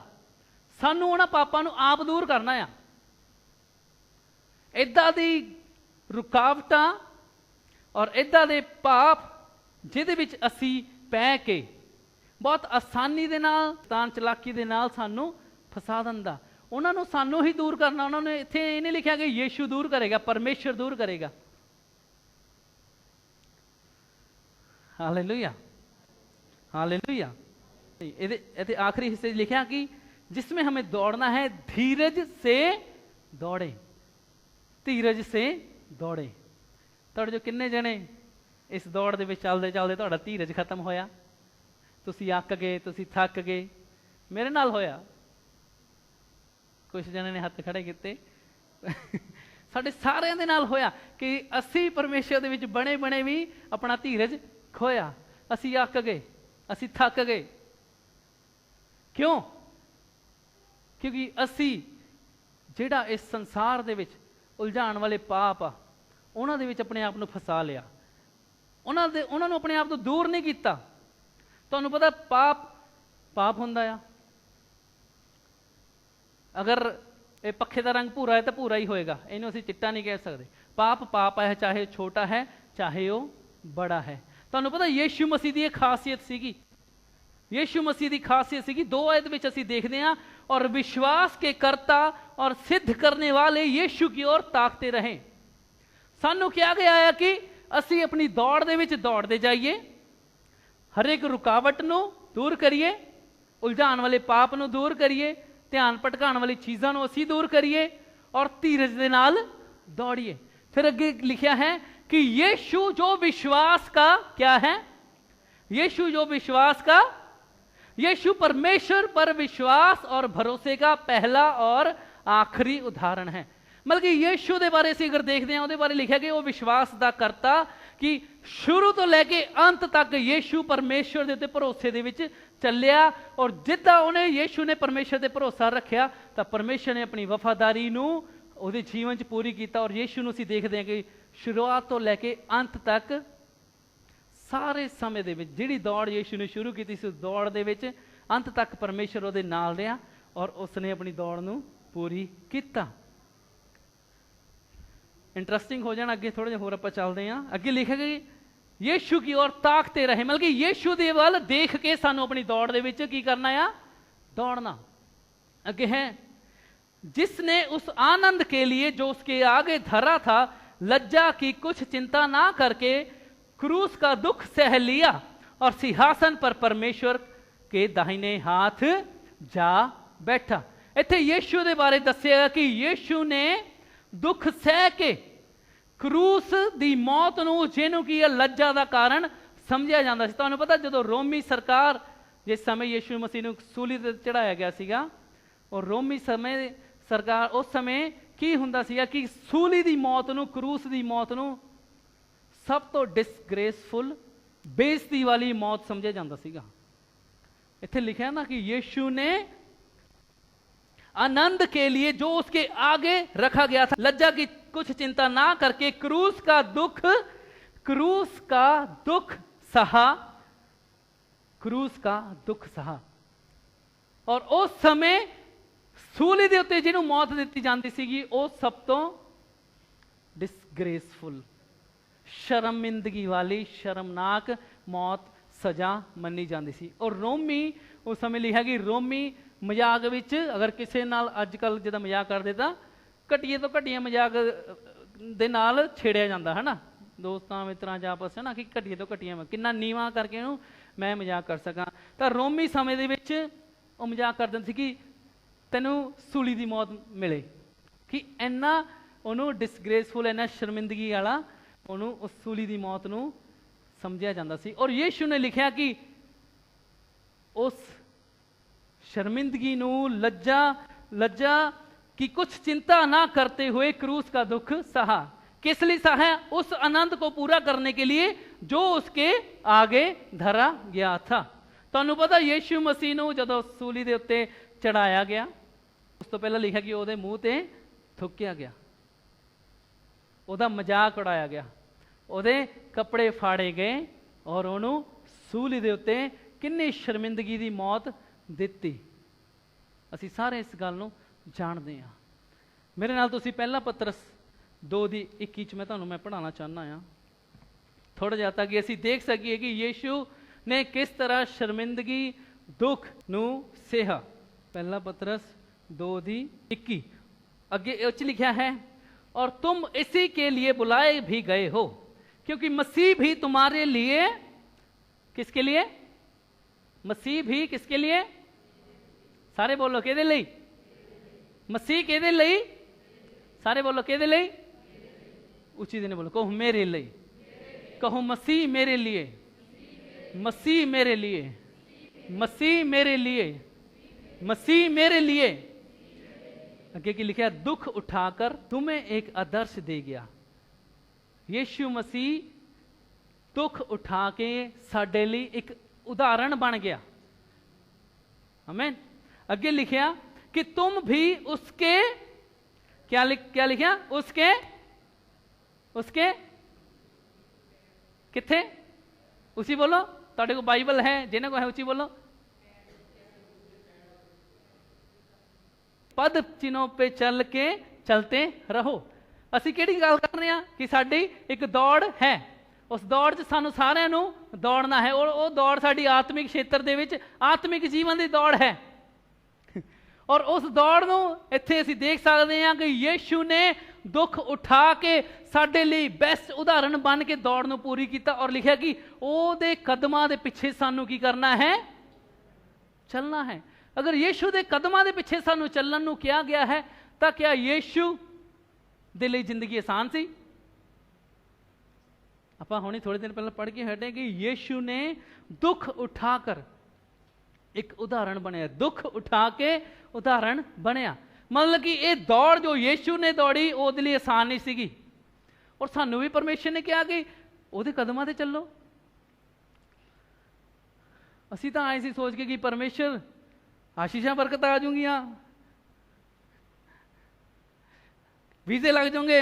ਸਾਨੂੰ ਉਹਨਾਂ ਪਾਪਾਂ ਨੂੰ ਆਪ ਦੂਰ ਕਰਨਾ ਆ। ਏਦਾਂ ਦੀ ਰੁਕਾਵਟਾਂ ਔਰ ਏਦਾਂ ਦੇ ਪਾਪ ਜਿਹਦੇ ਵਿੱਚ ਅਸੀਂ ਪੈ ਕੇ ਬਹੁਤ ਆਸਾਨੀ ਦੇ ਨਾਲ, ਤਾਂ ਚਲਾਕੀ ਦੇ ਨਾਲ ਸਾਨੂੰ ਫਸਾ ਦਿੰਦਾ, ਉਹਨਾਂ ਨੂੰ ਸਾਨੂੰ ਹੀ ਦੂਰ ਕਰਨਾ। ਉਹਨਾਂ ਨੇ ਇੱਥੇ ਇਹ ਨਹੀਂ ਲਿਖਿਆ ਕਿ ਯੀਸ਼ੂ ਦੂਰ ਕਰੇਗਾ, ਪਰਮੇਸ਼ਰ ਦੂਰ ਕਰੇਗਾ। Hallelujah, hallelujah. ਇਹਦੇ आखिरी हिस्से लिखा कि जिसमें हमें दौड़ना है धीरज से दौड़े, धीरज से दौड़े। ਤੁਹਾਡੇ ਜੋ ਕਿੰਨੇ ਜਣੇ ਇਸ ਦੌੜ ਦੇ ਵਿੱਚ ਚੱਲਦੇ ਚੱਲਦੇ ਤੁਹਾਡਾ ਧੀਰਜ ਖਤਮ ਹੋਇਆ, ਤੁਸੀਂ ਅੱਕ ਗਏ, ਤੁਸੀਂ ਥੱਕ ਗਏ? ਮੇਰੇ ਨਾਲ ਹੋਇਆ, ਕੁਛ ਜਣੇ ਨੇ ਹੱਥ ਖੜੇ ਕੀਤੇ। ਸਾਡੇ ਸਾਰਿਆਂ ਦੇ ਨਾਲ ਹੋਇਆ ਕਿ ਅਸੀਂ ਪਰਮੇਸ਼ਰ ਦੇ ਵਿੱਚ ਬਣੇ ਬਣੇ ਵੀ ਆਪਣਾ ਧੀਰਜ ਖੋਇਆ, ਅਸੀਂ ਅੱਕ ਗਏ, ਅਸੀਂ ਥੱਕ ਗਏ। ਕਿਉਂ? ਕਿਉਂਕਿ ਅਸੀਂ ਜਿਹੜਾ ਇਸ ਸੰਸਾਰ ਦੇ ਵਿੱਚ ਉਲਝਾਉਣ ਵਾਲੇ ਪਾਪ ਆ, ਉਹਨਾਂ ਦੇ ਵਿੱਚ ਆਪਣੇ ਆਪ ਨੂੰ ਫਸਾ ਲਿਆ, ਉਹਨਾਂ ਨੂੰ ਆਪਣੇ ਆਪ ਤੋਂ ਦੂਰ ਨਹੀਂ ਕੀਤਾ। ਤੁਹਾਨੂੰ ਪਤਾ ਪਾਪ ਹੁੰਦਾ ਆ। ਅਗਰ ਇਹ ਪੱਖੇ ਦਾ ਰੰਗ ਭੂਰਾ ਹੈ ਤਾਂ ਭੂਰਾ ਹੀ ਹੋਏਗਾ, ਇਹਨੂੰ ਅਸੀਂ ਚਿੱਟਾ ਨਹੀਂ ਕਹਿ ਸਕਦੇ। ਪਾਪ ਹੈ, ਚਾਹੇ ਛੋਟਾ ਹੈ ਚਾਹੇ ਉਹ बड़ा है। ਤੁਹਾਨੂੰ ਪਤਾ ਯੀਸ਼ੂ ਮਸੀਹ ਦੀ ਇਹ ਖਾਸੀਅਤ ਸੀਗੀ, यीशु मसीह की खासियत सी। 2 आयत में असीं देखते हैं, और विश्वास के करता और सिद्ध करने वाले यीशु की ओर ताकते रहें। सानू क्या गया है कि असीं अपनी दौड़ दे विच दौड़ते जाइए, हर एक रुकावट नूं दूर करिए, उलझाण वाले पाप नूं दूर करिए, ध्यान भटकाण वाली चीज़ां नूं असीं दूर करिए और धीरज दे नाल दौड़िए। फिर अगे लिखा है कि यीशु जो विश्वास का क्या है, यीशु जो विश्वास का, यीशु परमेश्वर पर विश्वास और भरोसे का पहला और आखिरी उदाहरण है। मतलब कि यीशु के बारे से अगर देखते हैं, उसके बारे लिखा कि वो विश्वास का करता, कि शुरू तो लैके अंत तक यीशु परमेश्वर के उत्ते भरोसे दे विच चलिया, और जिद्दां उन्हें यीशु ने परमेश्वर ते भरोसा रखिया तो परमेश्वर ने अपनी वफादारी नूं उहदे जीवन च पूरी कीता। और यीशु नूं असीं देखते हैं कि शुरुआत तो लैके अंत तक सारे समय दे विच जिहड़ी दौड़ यीशु ने शुरू की थी, उस दौड़ दे विच अंत तक परमेश्वर उहदे नाल रहा और उसने अपनी दौड़ नूं पूरी कीता। इंटरस्टिंग हो जाना, अगे थोड़ा जिहा होर आपां चलदे हां। अगे लिखा कि यीशु की ओर ताकते रहे, मतलब कि यीशु दे वल देख के सानू अपनी दौड़ दे विच की करना आ, दौड़ना। अगे है, जिसने उस आनंद के लिए जो उसके आगे धरा था, लज्जा की कुछ चिंता ना करके क्रूस का दुख सह लिया और सिंहासन पर परमेश्वर के दाहिने हाथ जा बैठा। इत्थे यीशु दे बारे दस्सिया कि यीशु ने दुख सह के क्रूस दी मौत नूं, जिहनूं कि लज्जा दा कारण समझिया जांदा सी। तुहानूं पता जदों रोमी सरकार जिस समय यीशु मसीह नूं सूली ते चढ़ाया गया सीगा, और रोमी समय सरकार उस समय की हुंदा सीगा कि सूली दी मौत नूं, क्रूस दी मौत नूं सब तो डिसग्रेसफुल, बेइज्जती वाली मौत समझिया जाता सीगा। इत्थे लिखा ना कि यीशु ने आनंद के लिए जो उसके आगे रखा गया था, लज्जा की कुछ चिंता ना करके क्रूस का दुख सहा, क्रूस का दुख सहा। और उस समय सूली दे उत्ते जिहनूं मौत दित्ती जाती सीगी, वो सब तो डिसग्रेसफुल, शर्मिंदगी वाली, शर्मनाक मौत सजा मनी जाती सी। और रोमी उस समय लिखा कि रोमी मजाक विच अगर किसी नाल अजकल जिदा मजाक करते तो घटिए तो घटिया मजाक दे नाल छेड़िया जाता है ना, दोस्तां मित्रां च आपस है ना, कि घटिए तो घटिया किन्ना नीवा करके मैं मजाक कर सकां। तो रोमी समय दे विच वो मजाक कर दिंदे सी कि तैनूं सूली दी मौत मिले, कि इन्ना उहनूं डिसग्रेसफुल, इन्ना शर्मिंदगी वाला उन्होंने उस सूली की मौत नूं समझिया जाता सी। और यीशु ने लिखा कि उस शर्मिंदगी नूं, लज्जा की कुछ चिंता ना करते हुए क्रूस का दुख सहा। किस लिए सहा? उस आनंद को पूरा करने के लिए जो उसके आगे धरा गया था। तुहानूं पता यीशु मसीह नूं जदों सूली दे उत्ते चढ़ाया गया, उस तो पहला लिखा कि उहदे मूँह ते थुक्या गया, ਉਹਦਾ मजाक उड़ाया गया, ਉਹਦੇ कपड़े फाड़े गए और ਉਹਨੂੰ सूली ਦੇ ਉੱਤੇ किन्नी शर्मिंदगी ਦੀ मौत ਦਿੱਤੀ। ਅਸੀਂ ਸਾਰੇ ਇਸ ਗੱਲ ਨੂੰ ਜਾਣਦੇ ਹਾਂ। ਮੇਰੇ ਨਾਲ ਤੁਸੀਂ ਪਹਿਲਾ ਪਤਰਸ 2:21 ਚ मैं पढ़ाना चाहना हाँ, थोड़ा जिहा ताकि ਅਸੀਂ देख सकीए कि यीशु ने किस तरह शर्मिंदगी दुख नूं सहा। पहला पतरस 2:21 अगे उच लिखा है, और तुम इसी के लिए बुलाए भी गए हो, क्योंकि मसीह भी तुम्हारे लिए, किसके लिए? मसीह भी किसके लिए? सारे बोलो किहदे लई? मसीह किहदे लई? सारे बोलो किहदे लई? उची देने बोलो, कहो मेरे लिए, कहो मसीह मेरे लिए, मसीह मेरे लिए, मसीह मेरे लिए, मसीह मेरे लिए। आगे की लिखा, दुख उठाकर तुम्हें एक आदर्श दे गया। यीशु मसीह दुख उठा के साडे लई एक उदाहरण बन गया। आमीन। अगे लिखा कि तुम भी उसके क्या लिखा? उसके किथे? उसी बोलो, तुहाडे को बाइबल है, जिन्हें को है उची बोलो। पद चिन्हों पे चल के चलते रहो। असी किहड़ी गल कर रहे हैं कि साडी एक दौड़ है, उस दौड़ 'ਚ ਸਾਨੂੰ ਸਾਰਿਆਂ ਨੂੰ ਦੌੜਨਾ ਹੈ ਔਰ ਉਹ ਦੌੜ ਸਾਡੀ ਆਤਮਿਕ ਖੇਤਰ ਦੇ ਵਿੱਚ ਆਤਮਿਕ ਜੀਵਨ ਦੀ ਦੌੜ ਹੈ। ਔਰ ਉਸ ਦੌੜ ਨੂੰ ਇੱਥੇ ਅਸੀਂ ਦੇਖ ਸਕਦੇ ਹਾਂ ਕਿ ਯੀਸ਼ੂ ਨੇ ਦੁੱਖ ਉਠਾ ਕੇ ਸਾਡੇ ਲਈ ਬੈਸਟ ਉਦਾਹਰਣ ਬਣ ਕੇ ਦੌੜ ਨੂੰ ਪੂਰੀ ਕੀਤਾ ਔਰ ਲਿਖਿਆ ਕਿ ਉਹਦੇ ਕਦਮਾਂ ਦੇ ਪਿੱਛੇ ਸਾਨੂੰ ਕੀ ਕਰਨਾ ਹੈ? ਚੱਲਣਾ ਹੈ। ਅਗਰ ਯੀਸ਼ੂ ਦੇ ਕਦਮਾਂ ਦੇ ਪਿੱਛੇ ਸਾਨੂੰ ਚੱਲਣ ਨੂੰ ਕਿਹਾ ਗਿਆ ਹੈ ਤਾਂ ਕਿਆ ਯੀਸ਼ੂ ਦੇ ਲਈ ਜ਼ਿੰਦਗੀ ਆਸਾਨ ਸੀ? ਆਪਾਂ ਹੁਣੇ ਥੋੜੇ ਦਿਨ ਪਹਿਲਾਂ ਪੜ੍ਹ ਕੇ ਹਟੇ ਕਿ ਯੀਸ਼ੂ ਨੇ ਦੁੱਖ ਉਠਾ ਕਰ ਇੱਕ ਉਦਾਹਰਣ ਬਣਿਆ, ਦੁੱਖ ਉਠਾ ਕੇ ਉਦਾਹਰਣ ਬਣਿਆ। ਮਤਲਬ ਕਿ ਇਹ ਦੌੜ ਜੋ ਯੀਸ਼ੂ ਨੇ ਦੌੜੀ ਉਹਦੇ ਲਈ ਆਸਾਨ ਨਹੀਂ ਸੀਗੀ ਔਰ ਸਾਨੂੰ ਵੀ ਪਰਮੇਸ਼ਰ ਨੇ ਕਿਹਾ ਕਿ ਉਹਦੇ ਕਦਮਾਂ ਤੇ ਚੱਲੋ। ਅਸੀਂ ਤਾਂ ਆਏ ਸੀ ਸੋਚ ਕੇ ਕਿ ਪਰਮੇਸ਼ਰ ਆਸ਼ੀਸ਼ਾਂ ਬਰਕਤਾਂ ਆ ਜਾਊਗੀਆਂ, ਵੀਜ਼ੇ ਲੱਗ ਜਾਓਗੇ,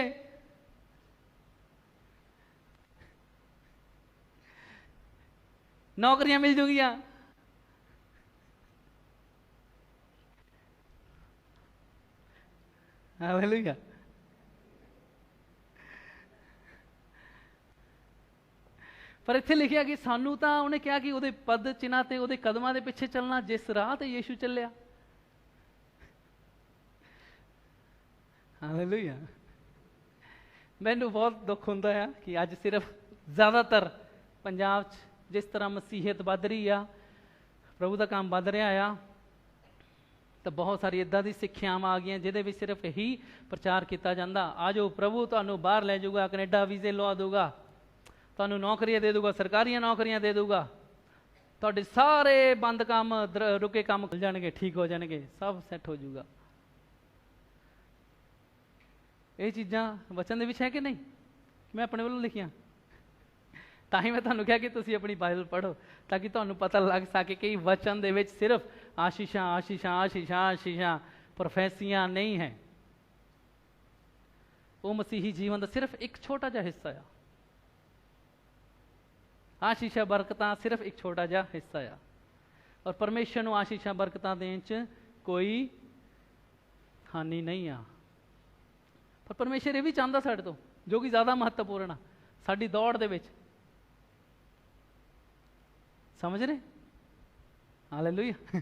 ਨੌਕਰੀਆਂ ਮਿਲ ਜਾਊਗੀਆਂ। ਹਾਲੇਲੂਇਆ। ਪਰ ਇੱਥੇ ਲਿਖਿਆ ਕਿ ਸਾਨੂੰ ਤਾਂ ਉਹਨੇ ਕਿਹਾ ਕਿ ਉਹਦੇ ਪਦ ਚਿੰਨ੍ਹਾਂ ਤੇ ਉਹਦੇ ਕਦਮਾਂ ਦੇ ਪਿੱਛੇ ਚੱਲਣਾ ਜਿਸ ਰਾਹ ਤੇ ਯੀਸ਼ੂ ਚੱਲਿਆ। ਹਾਲੇਲੂਇਆ। ਮੈਨੂੰ ਬਹੁਤ ਦੁੱਖ ਹੁੰਦਾ ਆ ਕਿ ਅੱਜ ਸਿਰਫ ਜ਼ਿਆਦਾਤਰ ਪੰਜਾਬ 'ਚ ਜਿਸ ਤਰ੍ਹਾਂ ਮਸੀਹਤ ਵੱਧ ਰਹੀ ਆ, ਪ੍ਰਭੂ ਦਾ ਕੰਮ ਵੱਧ ਰਿਹਾ ਆ, ਤਾਂ ਬਹੁਤ ਸਾਰੀ ਇੱਦਾਂ ਦੀ ਸਿੱਖਿਆਵਾਂ ਆ ਗਈਆਂ ਜਿਹਦੇ ਵਿੱਚ ਸਿਰਫ ਇਹੀ ਪ੍ਰਚਾਰ ਕੀਤਾ ਜਾਂਦਾ, ਆ ਜਾਓ ਪ੍ਰਭੂ ਤੁਹਾਨੂੰ ਬਾਹਰ ਲੈ ਜਾਊਗਾ, ਕੈਨੇਡਾ ਵੀਜ਼ੇ ਲਵਾ ਦਊਗਾ, ਤੁਹਾਨੂੰ ਨੌਕਰੀਆਂ ਦੇ ਦਊਗਾ, ਸਰਕਾਰੀਆਂ ਨੌਕਰੀਆਂ ਦੇ ਦਊਗਾ, ਤੁਹਾਡੇ ਸਾਰੇ ਬੰਦ ਕੰਮ ਰੁਕੇ ਕੰਮ ਖੁੱਲ ਜਾਣਗੇ, ਠੀਕ ਹੋ ਜਾਣਗੇ, ਸਭ ਸੈੱਟ ਹੋ ਜਾਊਗਾ। ਇਹ ਚੀਜ਼ਾਂ ਵਚਨ ਦੇ ਵਿੱਚ ਹੈ ਕਿ ਨਹੀਂ? ਮੈਂ ਆਪਣੇ ਵੱਲੋਂ ਲਿਖੀਆਂ, ਤਾਂ ਹੀ ਮੈਂ ਤੁਹਾਨੂੰ ਕਿਹਾ ਕਿ ਤੁਸੀਂ ਆਪਣੀ ਬਾਈਬਲ ਪੜ੍ਹੋ ਤਾਂ ਕਿ ਤੁਹਾਨੂੰ ਪਤਾ ਲੱਗ ਸਕੇ ਕਿ ਵਚਨ ਦੇ ਵਿੱਚ ਸਿਰਫ ਆਸ਼ੀਸ਼ਾਂ ਆਸ਼ੀਸ਼ਾਂ ਆਸ਼ੀਸ਼ਾਂ ਆਸ਼ੀਸ਼ਾਂ ਪ੍ਰੋਫੈਸੀਆਂ ਨਹੀਂ ਹੈ। ਉਹ ਮਸੀਹੀ ਜੀਵਨ ਦਾ ਸਿਰਫ ਇੱਕ ਛੋਟਾ ਜਿਹਾ ਹਿੱਸਾ ਆ। ਆਸ਼ੀਸ਼ਾਂ ਬਰਕਤਾਂ ਸਿਰਫ ਇੱਕ ਛੋਟਾ ਜਿਹਾ ਹਿੱਸਾ ਆ ਔਰ ਪਰਮੇਸ਼ਰ ਨੂੰ ਆਸ਼ੀਸ਼ਾਂ ਬਰਕਤਾਂ ਦੇਣ 'ਚ ਕੋਈ ਹਾਨੀ ਨਹੀਂ ਆ। ਪਰ ਪਰਮੇਸ਼ਰ ਇਹ ਵੀ ਚਾਹੁੰਦਾ ਸਾਡੇ ਤੋਂ, ਜੋ ਕਿ ਜ਼ਿਆਦਾ ਮਹੱਤਵਪੂਰਨ ਆ ਸਾਡੀ ਦੌੜ ਦੇ ਵਿੱਚ, ਸਮਝ ਰਹੇ? ਹਾਲੇਲੂਇਆ।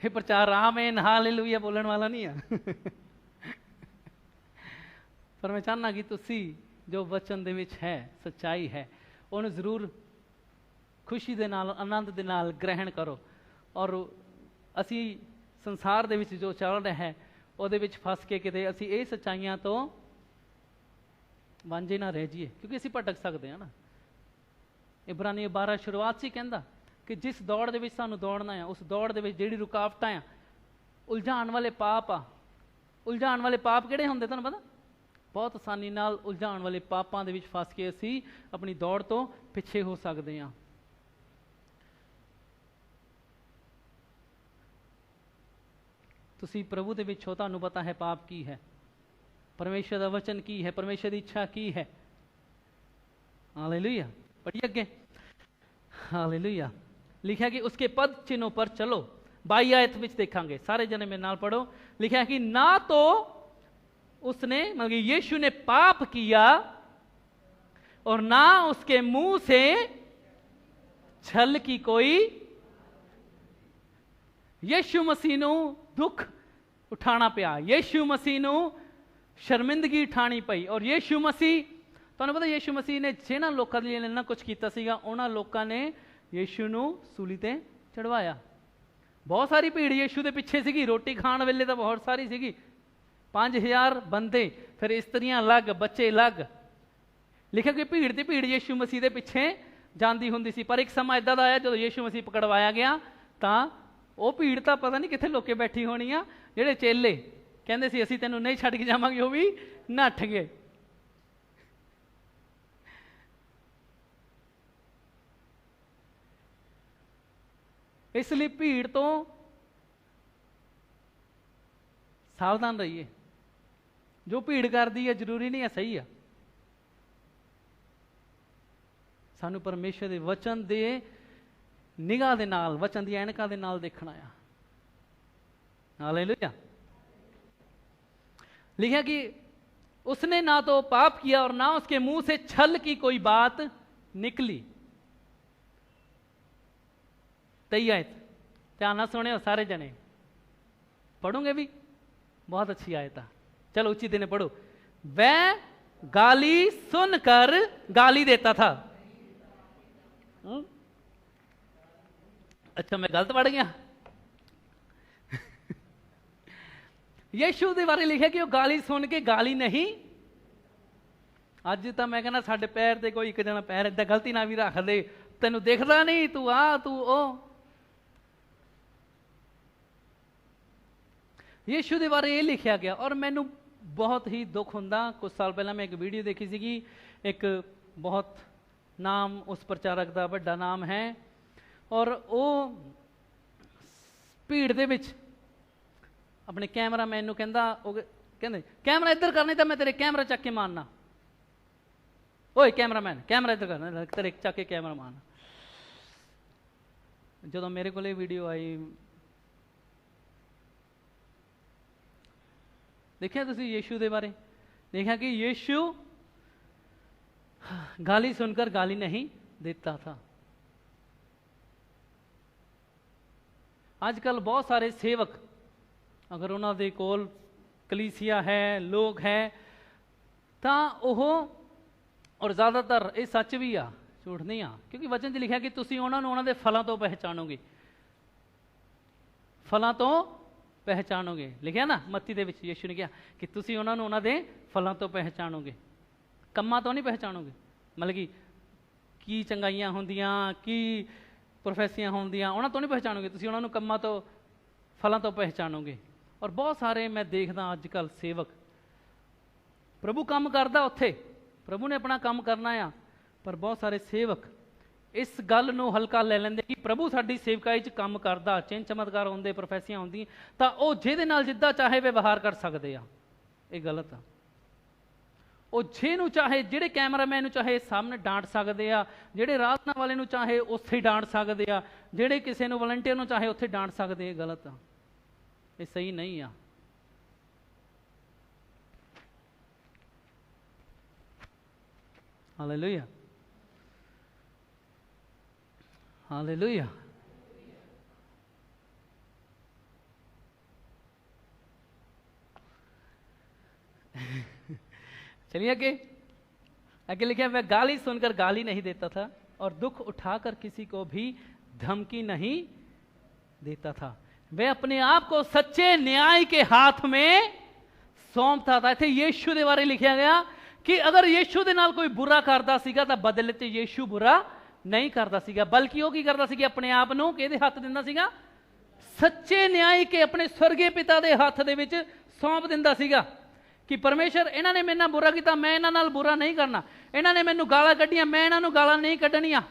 ਇਹ ਪ੍ਰਚਾਰ ਆਮੇਨ ਹਾਲੇਲੂਇਆ ਬੋਲਣ ਵਾਲਾ ਨਹੀਂ ਆ। ਪਰ ਮੈਂ ਚਾਹੁੰਦਾ ਕਿ ਤੁਸੀਂ ਜੋ ਵਚਨ ਦੇ ਵਿੱਚ ਹੈ, ਸੱਚਾਈ ਹੈ, ਉਹਨੂੰ ਜ਼ਰੂਰ ਖੁਸ਼ੀ ਦੇ ਨਾਲ, ਆਨੰਦ ਦੇ ਨਾਲ ਗ੍ਰਹਿਣ ਕਰੋ ਔਰ ਅਸੀਂ ਸੰਸਾਰ ਦੇ ਵਿੱਚ ਜੋ ਚੱਲ ਰਿਹਾ ਹੈ ਉਹਦੇ ਵਿੱਚ ਫਸ ਕੇ ਕਿਤੇ ਅਸੀਂ ਇਹ ਸੱਚਾਈਆਂ ਤੋਂ ਵਾਂਝੇ ਨਾ ਰਹਿ ਜਾਈਏ, ਕਿਉਂਕਿ ਅਸੀਂ ਭਟਕ ਸਕਦੇ ਹਾਂ ਨਾ। ਇਬਰਾਨੀ 12 ਸ਼ੁਰੂਆਤ 'ਚ ਹੀ ਕਹਿੰਦਾ ਕਿ ਜਿਸ ਦੌੜ ਦੇ ਵਿੱਚ ਸਾਨੂੰ ਦੌੜਨਾ ਆ, ਉਸ ਦੌੜ ਦੇ ਵਿੱਚ ਜਿਹੜੀ ਰੁਕਾਵਟਾਂ ਆ, ਉਲਝਾਉਣ ਵਾਲੇ ਪਾਪ ਆ। ਉਲਝਾਉਣ ਵਾਲੇ ਪਾਪ ਕਿਹੜੇ ਹੁੰਦੇ ਤੁਹਾਨੂੰ ਪਤਾ? ਬਹੁਤ ਆਸਾਨੀ ਨਾਲ ਉਲਝਾਉਣ ਵਾਲੇ ਪਾਪਾਂ ਦੇ ਵਿੱਚ ਫਸ ਕੇ ਅਸੀਂ ਆਪਣੀ ਦੌੜ ਤੋਂ ਪਿੱਛੇ ਹੋ ਸਕਦੇ ਹਾਂ। ਤੁਸੀਂ ਪ੍ਰਭੂ ਦੇ ਵਿੱਚ ਹੋ, ਤੁਹਾਨੂੰ ਪਤਾ ਹੈ ਪਾਪ ਕੀ ਹੈ, ਪਰਮੇਸ਼ਰ ਦਾ ਵਚਨ ਕੀ ਹੈ, ਪਰਮੇਸ਼ਰ ਦੀ ਇੱਛਾ ਕੀ ਹੈ। ਹਾਲੇਲੂਇਆ। ਪੜ੍ਹੀਏ ਅੱਗੇ। ਹਾਲੇਲੂਇਆ। ਲਿਖਿਆ ਕਿ ਉਸਕੇ ਪਦ चिन्हों पर चलो। 22 आयत ਵਿੱਚ ਦੇਖਾਂਗੇ, ਸਾਰੇ ਜਣੇ ਮੇਰੇ ਨਾਲ ਪੜੋ। लिखा कि ना तो उसने मतलब यीशु ने पाप किया और ना उसके मुंह से छल की कोई। यीशु मसीह ਨੂੰ ਦੁੱਖ ਉਠਾਣਾ ਪਿਆ, ਯੀਸ਼ੂ ਮਸੀਹ ਨੂੰ ਸ਼ਰਮਿੰਦਗੀ ਉਠਾਣੀ ਪਈ। ਔਰ ਯੀਸ਼ੂ ਮਸੀਹ, ਤੁਹਾਨੂੰ ਪਤਾ ਯੀਸ਼ੂ ਮਸੀਹ ਨੇ ਜਿਹਨਾਂ ਲੋਕਾਂ ਦੇ ਲਈ ਇੰਨਾ ਕੁਝ ਕੀਤਾ ਸੀਗਾ, ਉਹਨਾਂ ਲੋਕਾਂ ਨੇ ਯੀਸ਼ੂ ਨੂੰ ਸੂਲੀ ਤੇ ਚੜਵਾਇਆ। ਬਹੁਤ ਸਾਰੀ ਭੀੜ ਯੀਸ਼ੂ ਦੇ ਪਿੱਛੇ ਸੀਗੀ, ਰੋਟੀ ਖਾਣ ਵੇਲੇ ਤਾਂ ਬਹੁਤ ਸਾਰੀ ਸੀਗੀ, 5000 ਬੰਦੇ, ਫਿਰ ਇਸਤਰੀਆਂ ਅਲੱਗ, ਬੱਚੇ ਅਲੱਗ। ਲਿਖਿਆ ਕਿ ਭੀੜ ਤੇ ਭੀੜ ਯੀਸ਼ੂ ਮਸੀਹ ਦੇ ਪਿੱਛੇ ਜਾਂਦੀ ਹੁੰਦੀ ਸੀ। ਪਰ ਇੱਕ ਸਮਾਂ ਇੱਦਾਂ ਦਾ ਆਇਆ ਜਦੋਂ ਯੀਸ਼ੂ ਮਸੀਹ ਪਕੜਵਾਇਆ ਗਿਆ ਤਾਂ ਉਹ ਭੀੜ ਤਾਂ ਪਤਾ ਨਹੀਂ ਕਿੱਥੇ ਲੋਕੇ ਬੈਠੀ ਹੋਣੀ ਆ। ਜਿਹੜੇ ਚੇਲੇ ਕਹਿੰਦੇ ਸੀ ਅਸੀਂ ਤੈਨੂੰ ਨਹੀਂ ਛੱਡ ਕੇ ਜਾਵਾਂਗੇ, ਉਹ ਵੀ ਨੱਠ ਗਏ। ਇਸ ਲਈ ਭੀੜ ਤੋਂ ਸਾਵਧਾਨ ਰਹੀਏ। ਜੋ ਭੀੜ ਕਰਦੀ ਹੈ ਜ਼ਰੂਰੀ ਨਹੀਂ ਹੈ ਸਹੀ ਆ। ਸਾਨੂੰ ਪਰਮੇਸ਼ਰ ਦੇ ਵਚਨ ਦੇ ਨਿਗਾਹ ਦੇ ਨਾਲ, ਵਚਨ ਦੀ ਐਨਕਾਂ ਦੇ ਨਾਲ ਦੇਖਣਾ ਆ। हालेलुया। लिखा कि उसने ना तो पाप किया और ना उसके मुंह से छल की कोई बात निकली। 23 आयत ध्यान नाल सुनियो सारे जने, पढ़ोगे भी, बहुत अच्छी आयत है। चलो उचित दिन पढ़ो। वह गाली सुनकर गाली देता था। अच्छा मैं गलत पढ़ गया। यीशु के बारे लिखा कि वो गाली सुन के गाली नहीं। अज तो मैं कहना साडे पैर ते कोई एक जना पैर इदा गलती ना भी रख दे, तेनू देखदा नहीं, तू आ तू ओ। यीशु के बारे ये लिखा गया। और मैनू बहुत ही दुख हुंदा, कुछ साल पहला मैं एक वीडियो देखी सी, एक बहुत नाम उस प्रचारक का बड़ा नाम है, और वो भीड़ दे विच अपने कैमरामैन नूं कहंदा, कहंदे कैमरा इधर करना तो मैं तेरे कैमरा चक के मारना, ओए कैमरामैन कैमरा इधर करना, तेरे चक के कैमरा मारना। जो मेरे को वीडियो आई, देखिया तुसी यीशु के बारे, देखा कि यीशु गाली सुनकर गाली नहीं देता था। आजकल बहुत सारे सेवक, अगर उन्होंने कोल कलीसिया है, लोग हैं, तो वह, और ज़्यादातर ये सच भी आ, झूठ नहीं आ, क्योंकि वचन च लिखा कि तुसी उन्होंने फलों तो पहचानोगे, फलों तो पहचानोगे। लिखा ना मत्ती दे विच यीशु ने कहा कि तुसी उन्होंने फलों तो पहचानोगे, कम्मां तो नहीं पहचानोगे। मतलब कि चंगाइयां होंदियां, की प्रोफैसियां होंदियां, उन्होंने तो नहीं पहचानोगे, तुसी उन्होंने कम्मां तो फलों तो पहचानोगे। और बहुत सारे मैं देखदा अजकल सेवक, प्रभु काम करदा उत्थे, प्रभु ने अपना काम करना आ, पर बहुत सारे सेवक इस गल नूं हल्का ले लेंदे कि प्रभु साडी सेवकाई च काम करदा, चिन्ह चमत्कार होंदे, प्रोफैसियां होंदियां, तां ओह जिहदे नाल जिद्दां चाहे व्यवहार कर सकदे आ। ये गलत आ। ਉਹ ਜਿਹਨੂੰ ਚਾਹੇ, ਜਿਹੜੇ ਕੈਮਰਾਮੈਨ ਨੂੰ ਚਾਹੇ ਸਾਹਮਣੇ ਡਾਂਟ ਸਕਦੇ ਆ, ਜਿਹੜੇ ਆਰਾਧਨਾ ਵਾਲੇ ਨੂੰ ਚਾਹੇ ਉੱਥੇ ਹੀ ਡਾਂਟ ਸਕਦੇ ਆ, ਜਿਹੜੇ ਕਿਸੇ ਨੂੰ ਵਲੰਟੀਅਰ ਨੂੰ ਚਾਹੇ ਉੱਥੇ ਡਾਂਟ ਸਕਦੇ। ਇਹ ਗਲਤ ਆ, ਇਹ ਸਹੀ ਨਹੀਂ ਆ। Hallelujah, hallelujah. चलिए आगे, आगे लिखा, वह गाली सुनकर गाली नहीं देता था और दुख उठाकर किसी को भी धमकी नहीं देता था। वह अपने आप को सच्चे न्याय के हाथ में सौंपता था। इत्थे यीशु के बारे लिखा गया कि अगर यीशु के नाल कोई बुरा करता सीगा तो बदले ते यीशु बुरा नहीं करता सीगा, बल्कि वो की करता सीगा, अपने आप नूं किहदे हत्थ दिंदा सीगा, सच्चे न्याय के अपने स्वर्गीय पिता के हत्थ दे विच सौंप दिंदा सीगा कि परमेश्वर इन्हां ने मेरे नाल बुरा किया, मैं इन्हां नाल बुरा नहीं करना, इन्हां ने मैनूं गालां कड्डियां, मैं इन्हां नूं गालां नहीं कड्डणियां,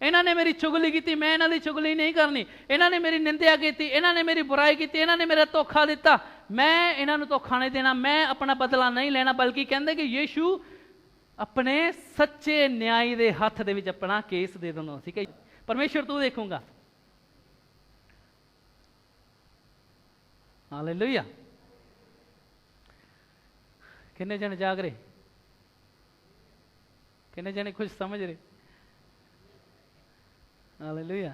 इन्हां ने मेरी चुगली की, मैं इन्हां दी चुगली नहीं करनी, इन्हां ने मेरी निंदिया की, इन्हां ने मेरी बुराई की, इन्हां ने मेरा धोखा दिता, मैं इन्हां नूं धोखा नहीं देना, मैं अपना बदला नहीं लेना। बल्कि कहंदे कि यीशु अपने सच्चे न्याय दे हत्थ दे विच अपना केस दे दिंदा सी कि परमेश्वर तू देखूंगा। हालेलुया। किन्ने जने जाग रहे, किन्ने जने कुछ समझ रहे। हालेलुया।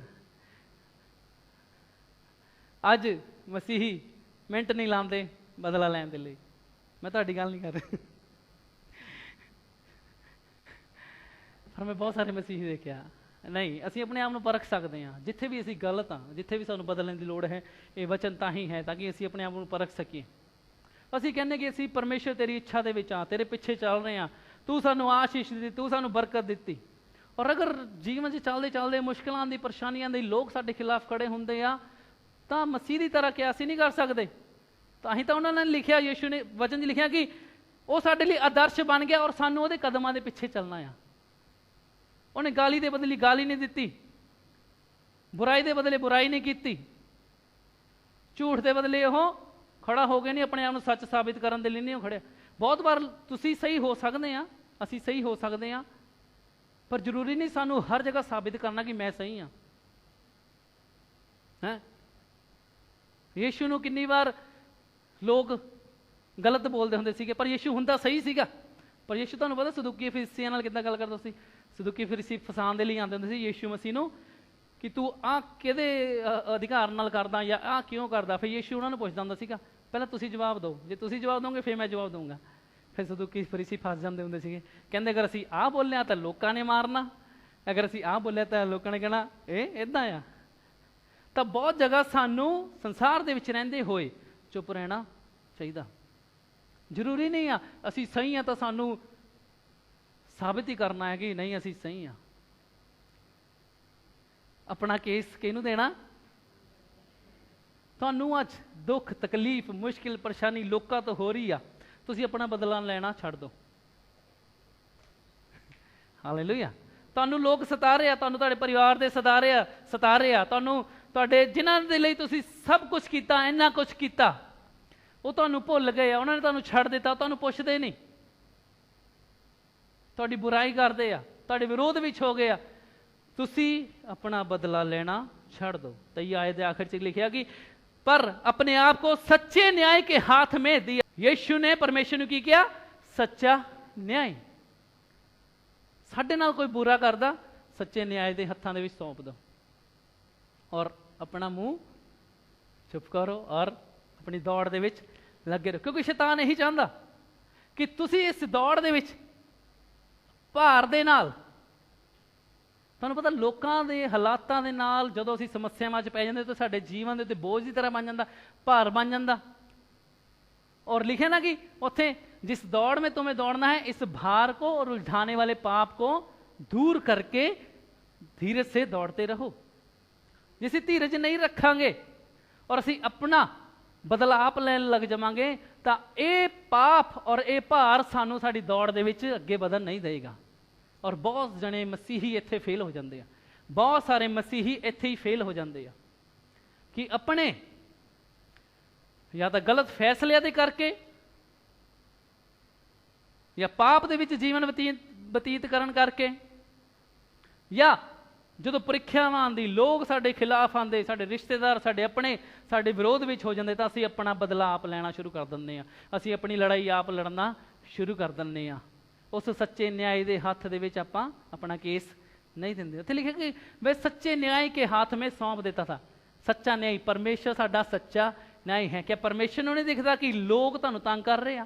अज मसीही मिनट नहीं लाते बदला लैन दे लई, मैं तुहाडी गल नहीं कर रहा, पर मैं बहुत सारे मसीही देखिया नहीं, असीं अपने आप नूं परख सकते हैं, जिथे भी असीं गलत हाँ, जिथे भी सानूं बदलने की लोड़ है, ये वचन तां ही है ताकि असीं अपने आप नूं परख सकीए। ਅਸੀਂ ਕਹਿੰਦੇ कि ਅਸੀਂ परमेश्वर तेरी इच्छा ਦੇ ਵਿੱਚ ਆ, तेरे ਪਿੱਛੇ ਚੱਲ ਰਹੇ ਹਾਂ, तू ਸਾਨੂੰ आशीष ਦਿੱਤੀ, तू ਸਾਨੂੰ बरकत ਦਿੱਤੀ। और अगर जीवन 'ਚ ਚੱਲਦੇ ਚੱਲਦੇ ਮੁਸ਼ਕਿਲਾਂ ਦੀ, ਪਰੇਸ਼ਾਨੀਆਂ ਦੇ ਲੋਕ ਸਾਡੇ ਖਿਲਾਫ ਖੜੇ ਹੁੰਦੇ ਆ, ਤਾਂ ਮਸੀਹ ਦੀ ਤਰ੍ਹਾਂ ਕਿਹਾ ਅਸੀਂ ਨਹੀਂ ਕਰ ਸਕਦੇ। ਤਾਂ ਹੀ ਤਾਂ ਉਹਨਾਂ ਨੇ ਲਿਖਿਆ, ਯੀਸ਼ੂ ਨੇ ਵਚਨ 'ਚ ਲਿਖਿਆ ਕਿ ਉਹ ਸਾਡੇ ਲਈ ਆਦਰਸ਼ ਬਣ ਗਿਆ ਔਰ ਸਾਨੂੰ ਉਹਦੇ ਕਦਮਾਂ ਦੇ ਪਿੱਛੇ ਚੱਲਣਾ ਆ। ਉਹਨੇ ਗਾਲੀ ਦੇ ਬਦਲੇ ਗਾਲੀ ਨਹੀਂ ਦਿੱਤੀ, बुराई ਦੇ ਬਦਲੇ बुराई नहीं ਕੀਤੀ, ਝੂਠ ਦੇ ਬਦਲੇ ਉਹ खड़ा हो गए नहीं, अपने आप को सच साबित करने के लिए नहीं खड़े। बहुत बार तुसी सही हो सकते हैं, असी सही हो सकते हैं, पर जरूरी नहीं सानू हर जगह साबित करना कि मैं सही हाँ। हैं यीशु नूं कितनी बार लोग गलत बोलते होंदे सीगे, पर यीशु हुंदा सही सीगा। पर यीशु तुहानूं पता सदूकी फरीसियां नाल किद्दां गल करदा सी, ਸਦੂਕੀ ਫਰੀਸੀ ਫਸਾਉਣ ਦੇ ਲਈ ਆਉਂਦੇ ਹੁੰਦੇ ਸੀ ਯੀਸ਼ੂ ਮਸੀਹ ਨੂੰ ਕਿ ਤੂੰ ਆਹ ਕਿਹਦੇ ਅਧਿਕਾਰ ਨਾਲ ਕਰਦਾ ਜਾਂ ਆਹ ਕਿਉਂ ਕਰਦਾ। ਫਿਰ ਯੀਸ਼ੂ ਉਹਨਾਂ ਨੂੰ ਪੁੱਛਦਾ ਹੁੰਦਾ ਸੀਗਾ, ਪਹਿਲਾਂ ਤੁਸੀਂ ਜਵਾਬ ਦਿਓ, ਜੇ ਤੁਸੀਂ ਜਵਾਬ ਦਿਓਗੇ ਫਿਰ ਮੈਂ ਜਵਾਬ ਦਊਂਗਾ। ਫਿਰ ਸਦੂਕੀ ਫਰੀਸੀ ਫਸ ਜਾਂਦੇ ਹੁੰਦੇ ਸੀਗੇ, ਕਹਿੰਦੇ ਅਗਰ ਅਸੀਂ ਆਹ ਬੋਲਿਆ ਤਾਂ ਲੋਕਾਂ ਨੇ ਮਾਰਨਾ, ਅਗਰ ਅਸੀਂ ਆਹ ਬੋਲਿਆ ਤਾਂ ਲੋਕਾਂ ਨੇ ਕਹਿਣਾ ਇਹ ਇੱਦਾਂ ਆ। ਤਾਂ ਬਹੁਤ ਜਗ੍ਹਾ ਸਾਨੂੰ ਸੰਸਾਰ ਦੇ ਵਿੱਚ ਰਹਿੰਦੇ ਹੋਏ ਚੁੱਪ ਰਹਿਣਾ ਚਾਹੀਦਾ। ਜ਼ਰੂਰੀ ਨਹੀਂ ਆ ਅਸੀਂ ਸਹੀ ਆ ਤਾਂ ਸਾਨੂੰ ਸਾਬਿਤ ਹੀ ਕਰਨਾ ਹੈ ਕਿ ਨਹੀਂ ਅਸੀਂ ਸਹੀ ਆ। ਆਪਣਾ ਕੇਸ ਕਿਹਨੂੰ ਦੇਣਾ? ਤੁਹਾਨੂੰ ਅੱਜ ਦੁੱਖ ਤਕਲੀਫ ਮੁਸ਼ਕਿਲ ਪਰੇਸ਼ਾਨੀ ਲੋਕਾਂ ਤੋਂ ਹੋ ਰਹੀ ਆ, ਤੁਸੀਂ ਆਪਣਾ ਬਦਲਾ ਲੈਣਾ ਛੱਡ ਦਿਓ। ਹਾਲੇਲੂਇਆ। ਤੁਹਾਨੂੰ ਲੋਕ ਸਤਾ ਰਹੇ ਆ, ਤੁਹਾਨੂੰ ਤੁਹਾਡੇ ਪਰਿਵਾਰ ਦੇ ਸਤਾ ਰਹੇ ਆ, ਤੁਹਾਨੂੰ ਤੁਹਾਡੇ ਜਿਨ੍ਹਾਂ ਦੇ ਲਈ ਤੁਸੀਂ ਸਭ ਕੁਛ ਕੀਤਾ, ਇੰਨਾ ਕੁਛ ਕੀਤਾ, ਉਹ ਤੁਹਾਨੂੰ ਭੁੱਲ ਗਏ ਆ, ਉਹਨਾਂ ਨੇ ਤੁਹਾਨੂੰ ਛੱਡ ਦਿੱਤਾ, ਤੁਹਾਨੂੰ ਪੁੱਛਦੇ ਨਹੀਂ, ਤੁਹਾਡੀ ਬੁਰਾਈ ਕਰਦੇ ਆ, ਤੁਹਾਡੇ ਵਿਰੋਧ ਵਿੱਚ ਹੋ ਗਏ ਆ। ਤੁਸੀਂ ਆਪਣਾ ਬਦਲਾ ਲੈਣਾ ਛੱਡ दो। तो ये आयत आखिर से लिखा कि पर अपने आप को सच्चे न्याय के हाथ में दिया। यीशु ने परमेश्वर ने की किया? सच्चा न्याय। साडे नाल कोई बुरा करदा, सच्चे न्याय के हत्थां दे विच सौंप दो और अपना मुंह चुप करो और अपनी दौड़ दे विच लगे रहो, क्योंकि शैतान यही चाहता कि तुसी इस दौड़ दे विच भार दे नाल, ਤੁਹਾਨੂੰ ਪਤਾ ਲੋਕਾਂ ਦੇ ਹਾਲਾਤਾਂ ਦੇ ਨਾਲ ਜਦੋਂ ਅਸੀਂ ਸਮੱਸਿਆਵਾਂ 'ਚ ਪੈ ਜਾਂਦੇ ਤਾਂ ਸਾਡੇ ਜੀਵਨ ਦੇ ਉੱਤੇ ਬੋਝ ਦੀ ਤਰ੍ਹਾਂ ਬਣ ਜਾਂਦਾ, ਭਾਰ ਬਣ ਜਾਂਦਾ। और लिखे ना कि उत्थे जिस दौड़ में तुम्हें दौड़ना है इस भार को और उलझाने वाले पाप को दूर करके धीरज से दौड़ते रहो। जे असीं धीरज नहीं रखांगे और असीं अपना बदला आप लैन लग जावांगे तां ये पाप और ये भार सानू साडी दौड़ दे विच अगे वधन नहीं देगा। और बहुत जने मसीही इत्थे फेल हो जाते हैं, बहुत सारे मसीही इत्थे ही फेल हो जाते हैं कि अपने या तो गलत फैसले दे करके या पाप दे विच जीवन बतीत करन करके या जो परीक्षावां आंदी लोग साडे खिलाफ आंदे, साडे रिश्तेदार साडे अपने साडे विरोध विच हो जाते तो असीं अपना बदला आप लैना शुरू कर दिंदे हां, असीं अपनी लड़ाई आप लड़ना शुरू कर दिंदे हां। उस सच्चे न्याय के हाथ दे विच आपां अपना केस नहीं देंदे। उत्थे लिखिआ कि वह सच्चे न्याय के हाथ में सौंप देता था। सच्चा न्याय परमेश्वर साडा सच्चा न्याय है। क्या परमेश्वर नूं नहीं दिखदा कि लोग तुहानूं तंग कर रहे आ?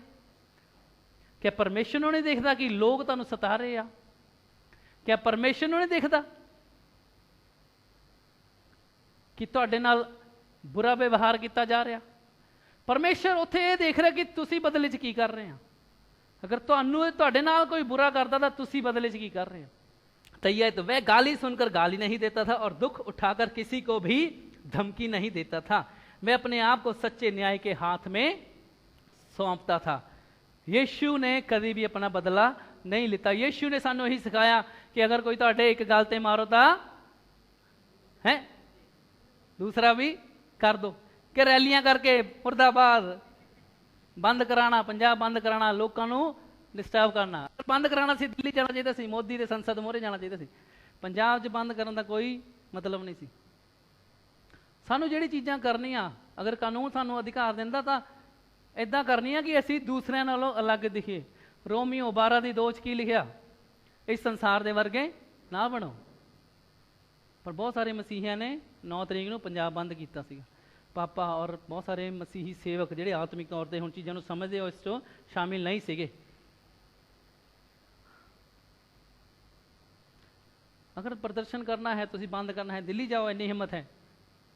क्या परमेश्वर नूं नहीं दिखदा कि लोग तुहानूं सता रहे आ? क्या परमेश्वर नूं नहीं दिखदा कि तुहाडे नाल बुरा व्यवहार किया जा रहा? परमेश्वर उत्थे ये देख रहा कि तुसीं बदले च की कर रहे हैं। अगर तुहाडे नाल कोई बुरा करता तो तुसीं बदले च की कर रहे हो। तो यह तो वह गाली सुनकर गाली नहीं देता था और दुख उठाकर किसी को भी धमकी नहीं देता था, वह अपने आप को सच्चे न्याय के हाथ में सौंपता था। यीशु ने कभी भी अपना बदला नहीं लेता। यीशु ने सानू यही सिखाया कि अगर कोई तुहाडे एक गल ते मारो तो है दूसरा भी कर दो, कि रैलियां करके मुर्दाबाद बंद कराना, पंजाब बंद कराना, लोगों को डिस्टर्ब करना, बंद कराना सी दिल्ली जाना चाहिए सी, मोदी के संसद मोहरे जाना चाहिए सी, पंजाब च बंद करने का कोई मतलब नहीं सी। सानू जिहड़ी चीज़ां करनियां अगर कानून सानू अधिकार दिंदा तां इदां करनियां कि असीं दूसरिਆਂ नालों अलग दिखिए। रोमियो 12:2 की लिखिया, इस संसार दे वर्गे ना बनो। पर बहुत सारे मसीहियां ने 9 तरीक नूं पंजाब बंद कीता सीगा। पापा और बहुत सारे मसीही सेवक जिहड़े आत्मिक तौर पर हुण चीज़ों नूं समझदे हो इस चों शामिल नहीं सीगे। अगर प्रदर्शन करना है, तुसीं बंद करना है, दिल्ली जाओ, इन्नी हिम्मत है।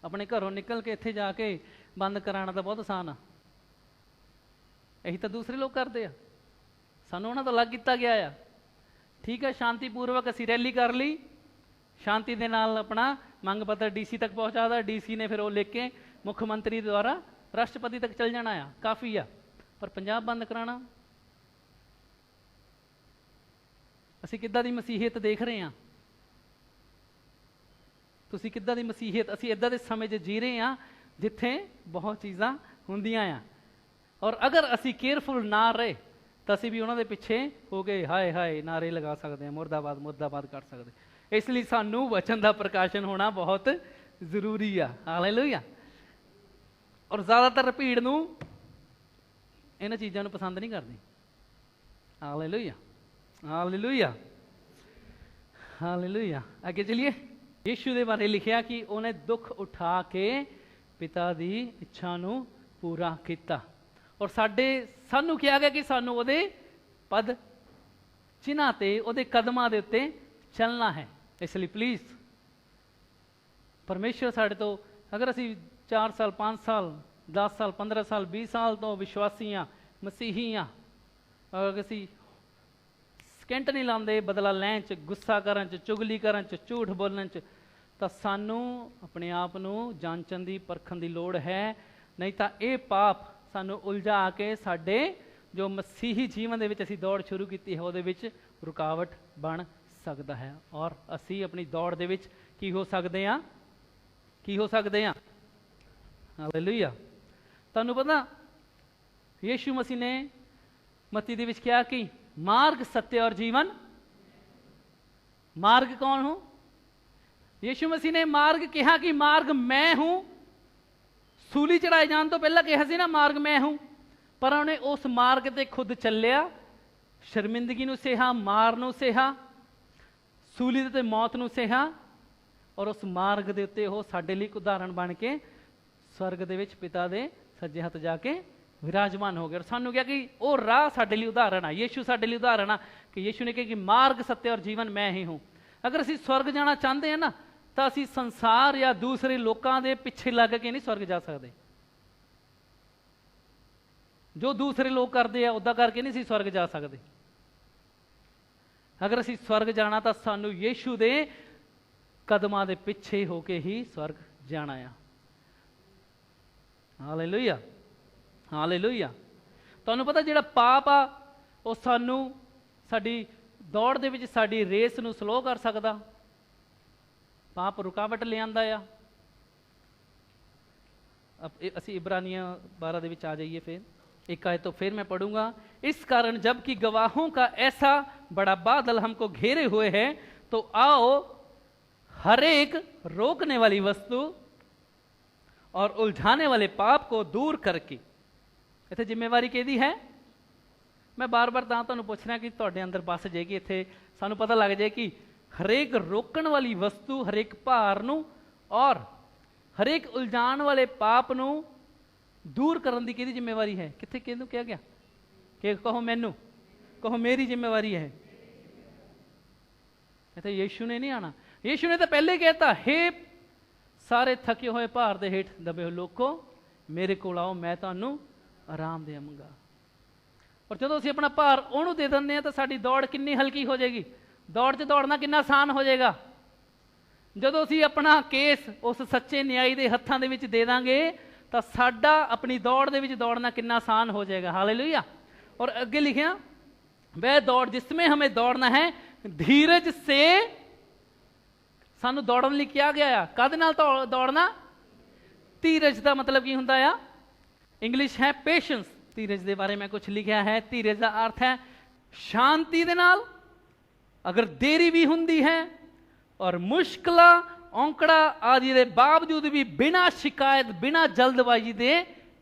अपने घरों निकल के इत्थे जाके बंद कराना तो बहुत आसान आ। यही तो दूसरे लोग करते हैं, सानू उन्हां तों अलग किया गया आ। ठीक है, शांतिपूर्वक असीं रैली कर ली, शांति दे नाल अपना मंग पत्र DC तक पहुँचा दा, DC ने फिर वो लिख के मुख्यमंत्री द्वारा राष्ट्रपति तक चल जाना आ, काफ़ी आ। पर पंजाब बंद कराना, असीं किद्दां दी मसीहियत देख रहे हैं? तुसीं किद्दां दी मसीहियत? असीं इदां दे समय 'च जी रहे हैं जिथे बहुत चीज़ां हुंदियां आ। और अगर असीं केयरफुल ना रहे तो असीं भी उन्हां दे पिछे हो गए हाय हाय नारे लगा सकते हैं, मुर्दाबाद मुर्दाबाद कर सकते। इसलिए सानू वचन का प्रकाशन होना बहुत जरूरी आ। हालेलुया। और ज़्यादातर भीड़ नूं इन्हां चीज़ां नूं पसंद नहीं करदी। Hallelujah hallelujah. हालेलुया। आगे चलिए। यीशु ਦੇ ਬਾਰੇ ਲਿਖਿਆ ਕਿ ਉਹਨੇ ਦੁੱਖ ਉਠਾ ਕੇ ਪਿਤਾ ਦੀ ਇੱਛਾ ਨੂੰ ਪੂਰਾ ਕੀਤਾ ਔਰ ਸਾਨੂੰ ਕਿਹਾ ਗਿਆ ਕਿ ਸਾਨੂੰ ਉਹਦੇ ਪਦ ਚਿੰਨ੍ਹਾਂ ਤੇ ਉਹਦੇ ਕਦਮਾਂ ਦੇ ਉੱਤੇ ਚੱਲਣਾ ਹੈ। ਇਸ ਲਈ ਪਲੀਜ਼ ਪਰਮੇਸ਼ਰ ਸਾਡੇ ਤੋਂ, ਅਗਰ ਅਸੀਂ 4 ਸਾਲ 5 ਸਾਲ 10 ਸਾਲ 15 ਸਾਲ 20 ਸਾਲ ਤੋਂ ਵਿਸ਼ਵਾਸੀ ਹਾਂ, ਮਸੀਹੀ ਹਾਂ, ਅਗਰ ਅਸੀਂ ਸਕਿੰਟ ਨਹੀਂ ਲਾਉਂਦੇ ਬਦਲਾ ਲੈਣ 'ਚ, ਗੁੱਸਾ ਕਰਨ 'ਚ, ਚੁਗਲੀ ਕਰਨ 'ਚ, ਝੂਠ ਬੋਲਣ 'ਚ, ਤਾਂ ਸਾਨੂੰ ਆਪਣੇ ਆਪ ਨੂੰ ਜਾਂਚਣ ਦੀ ਪਰਖਣ ਦੀ ਲੋੜ ਹੈ। ਨਹੀਂ ਤਾਂ ਇਹ ਪਾਪ ਸਾਨੂੰ ਉਲਝਾ ਕੇ ਸਾਡੇ ਜੋ ਮਸੀਹੀ ਜੀਵਨ ਦੇ ਵਿੱਚ ਅਸੀਂ ਦੌੜ ਸ਼ੁਰੂ ਕੀਤੀ ਹੈ ਉਹਦੇ ਵਿੱਚ ਰੁਕਾਵਟ ਬਣ ਸਕਦਾ ਹੈ ਔਰ ਅਸੀਂ ਆਪਣੀ ਦੌੜ ਦੇ ਵਿੱਚ ਕੀ ਹੋ ਸਕਦੇ ਹਾਂ, ਕੀ ਹੋ ਸਕਦੇ ਹਾਂ। ਹਾਲੇਲੂਇਆ। ਤੁਹਾਨੂੰ ਪਤਾ ਯੀਸ਼ੂ ਮਸੀਹ ਨੇ ਮਤੀ ਦੇ ਵਿੱਚ ਕਿਹਾ ਕਿ मार्ग सत्य और जीवन। मार्ग कौन हूं? यीशु मसीह ने मार्ग कहा कि मार्ग मैं हूं। सूली चढ़ाए जाने तो पहला कहा सी ना मार्ग मैं हूं, पर उन्हें उस मार्ग ते खुद चलिया, शर्मिंदगी नूं सहा, मार नूं सहा, सूली ते मौत नूं सहा और उस मार्ग दे उत्ते वो साडे लई उदाहरण बन के स्वर्ग दे विच पिता दे सज्जे हथ जाके विराजमान हो गया। और सानू क्या कि वो राह साडे लई उदाहरण है, यीशु साडे लई उदाहरण है कि यीशु ने कहा कि मार्ग सत्य और जीवन मैं ही हूँ। अगर असीं स्वर्ग जाना चाहते हैं ना तो असीं संसार या दूसरे लोगों के पिछे लग के नहीं स्वर्ग जा सकते। जो दूसरे लोग करते हैं उदा करके नहीं असीं स्वर्ग जा सकते। अगर असीं स्वर्ग जाना तो सानू यीशु दे कदमां दे पिछे होके ही स्वर्ग जाना है। Hallelujah, hallelujah. ਤੁਹਾਨੂੰ ਪਤਾ ਜਿਹੜਾ ਪਾਪ ਆ ਉਹ ਸਾਨੂੰ ਸਾਡੀ ਦੌੜ ਦੇ ਵਿੱਚ ਸਾਡੀ ਰੇਸ ਨੂੰ ਸਲੋ ਕਰ ਸਕਦਾ। ਪਾਪ ਰੁਕਾਵਟ ਲਿਆਂਦਾ ਆ। ਅਸੀਂ इब्रानियों 12 ਦੇ ਵਿੱਚ आ जाइए। फिर एक आयत तो फिर मैं पढ़ूंगा। इस कारण जबकि गवाहों का ऐसा बड़ा बादल हमको घेरे हुए है तो आओ हर एक रोकने वाली वस्तु और उलझाने वाले पाप को दूर करके। इत्थे जिम्मेवारी किहदी है? मैं बार बार तुहानूं पुछ रहा कि तुहाडे अंदर बस जाएगी, इत्थे सानूं पता लग जाए कि हरेक रोकण वाली वस्तु, हरेक भार नूं और हरेक उलझाण वाले पाप नूं दूर करन दी किहदी जिम्मेवारी है? कित्थे किहनूं कहा गया कि कहो मैनूं, कहो मेरी जिम्मेवारी है। इत्थे यीशु ने नहीं आना। यीशु ने तो पहले कहता, हे सारे थके हुए भार दे हेठ दबे हुए लोको मेरे कोल आओ, मैं तुहानूं आराम देवांगा। और जो असीं अपना भार उहनूं दे दिंदे तो साडी दौड़ कितनी हल्की हो जाएगी। दौड़ 'च दौड़ना कितना आसान हो जाएगा। जदों असीं अपना केस उस सच्चे न्याई दे हत्थां दे विच दे दांगे तो साडा अपनी दौड़ दे विच दौड़ना कितना आसान हो जाएगा। हालेलुया। और अगे लिखिया, वह दौड़ जिसमें हमें दौड़ना है धीरज से। सानू दौड़न लई किया गया है। कद नाल दौड़ना? धीरज का मतलब की हुंदा आ? इंग्लिश है पेशेंस। धीरज के बारे में कुछ लिखा है। धीरज का अर्थ है शांति दे नाल, अगर देरी भी हुंदी है और मुश्किल औंकड़ा आदि के बावजूद भी बिना शिकायत, बिना जल्दबाजी दे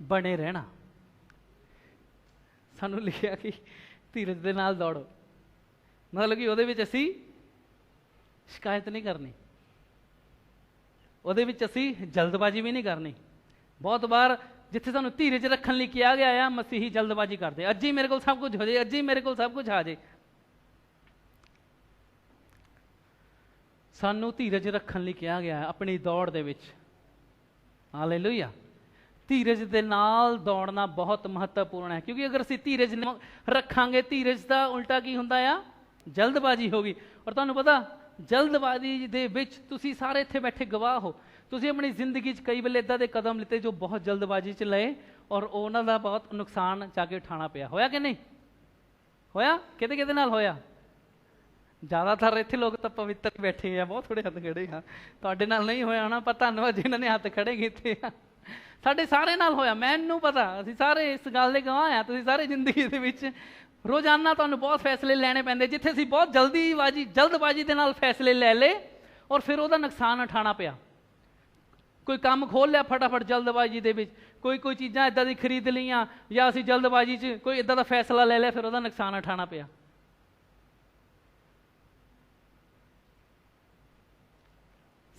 बने रहना। सानू लिखा कि धीरज के नाल दौड़ो, मतलब कि उहदे विच असीं शिकायत नहीं करनी, उहदे विच असीं जल्दबाजी भी नहीं करनी। बहुत बार जिथे सानू धीरज रखने लई किया गया है, मसीही जल्दबाजी करते, अज ही मेरे को सब कुछ हो जाए, अज ही मेरे को सब कुछ आ जाए। सानू धीरज रखने लई किया गया है अपनी दौड़ दे विच। हालेलुया। धीरज दे नाल दौड़ना बहुत महत्वपूर्ण है, क्योंकि अगर असीं धीरज रखांगे, धीरज का उल्टा की हुंदा आ? जल्दबाजी होगी। और तुहानू पता जल्दबाजी दे विच तुसीं सारे इत्थे बैठे गवाह हो। तुसीं अपनी जिंदगी कई वेले इदां दे कदम लिते जो बहुत जल्दबाजी च लए और उन्हां दा बहुत नुकसान जाके उठाना पिया। होया कि नहीं होया? किहदे किहदे नाल होया? ज़्यादातर इत्थे लोग तो पवित्र बैठे हैं, बहुत थोड़े हथ खड़े हैं। तुहाडे नाल नहीं होया होना, पर धन्नवाद जिन्हां ने हथ खड़े कीते आ। साडे सारे नाल होया, मैनूं पता, असीं सारे इस गल दे गवाह आ। तुसीं सारे जिंदगी दे विच रोजाना तुहानूं बहुत फैसले लैणे पैंदे, जिथे असीं बहुत जल्दबाजी दे नाल फैसले लै ले और फिर उहदा नुकसान उठाना पिया। कोई काम खोल लिया फटाफट जल्दबाजी दे विच, कोई चीज़ां इदां दी खरीद लईआं या असीं जल्दबाजी च कोई इदां दा फैसला ले लिया, फिर उहदा नुकसान उठाना पिया।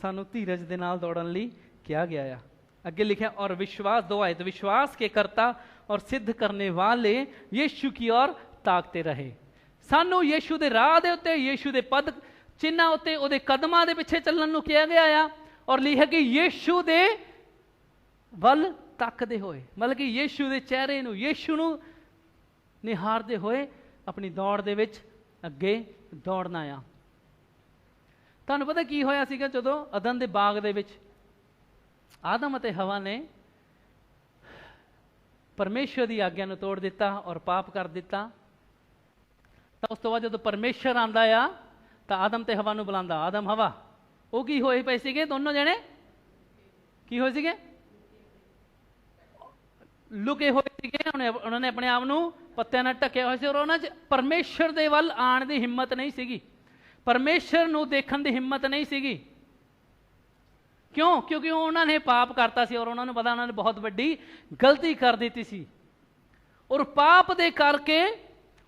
सानू धीरज दे नाल दौड़न लई कहा गया है। अगे लिखा और विश्वास, 2 आयत, विश्वास के करता और सिद्ध करने वाले यीशु की ओर ताकते रहे। सानू यीशु दे राह दे उत्ते, यीशु दे पद चिन्ह उत्ते, उहदे कदमां दे पिछे चलण नूं कहा गया है। और लिखा कि यीशु दे वल तकदे होए, मतलब कि यीशु दे चेहरे नूं, यीशु नूं निहारदे होए अपनी दौड़ दे विच अगे दौड़ना आ। तुहानूं पता की होया सीगा जदों अदन दे बाग दे विच आदम अते हवा ने परमेश्वर की आग्ञा नूं तोड़ दिता और पाप कर दिता, तो उस तो बाद जदों परमेश्वर आंदा आ तो आदम ते हवा नूं बुलांदा, आदम हवा, वो की होए पए सीगे दोनों जने, की होए सीगे, लुके होए सीगे, उन्होंने अपने आप नूं पत्तियां नाल ढकिया होया सी और उन्हां च परमेश्वर दे वल आण दी हिम्मत नहीं सीगी, परमेश्वर नूं देखण दी हिम्मत नहीं सीगी। क्यों? क्योंकि उन्होंने पाप करता सी और उन्होंने पता उन्होंने बहुत बड़ी गलती कर दी सी और पाप दे करके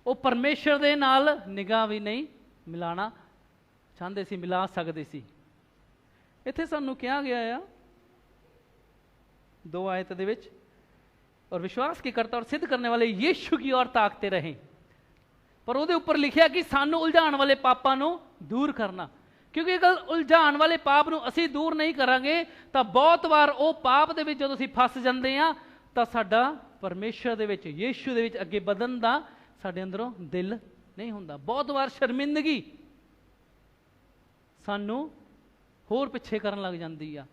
वो परमेश्वर दे नाल निगाह भी नहीं मिलाना चाहते सी, मिला सकते सी। इत्थे सानू कहा गया है 2 आयत दे विच और विश्वास की करता और सिद्ध करने वाले यीशु की ओर ताकते रहे, पर उहदे उपर लिखिया कि सानू उलझाण वाले पापां नूं दूर करना, क्योंकि अगर उलझाण वाले पाप नूं असीं दूर नहीं करांगे तो बहुत बार वो पाप दे विच जदों असीं फस जांदे आ तां साडा परमेश्वर दे विच, यीशु दे विच अगे वधण दा साडे अंदरों दिल नहीं हुंदा। बहुत बार शर्मिंदगी सानू होर पिछे करन लग जांदी आ,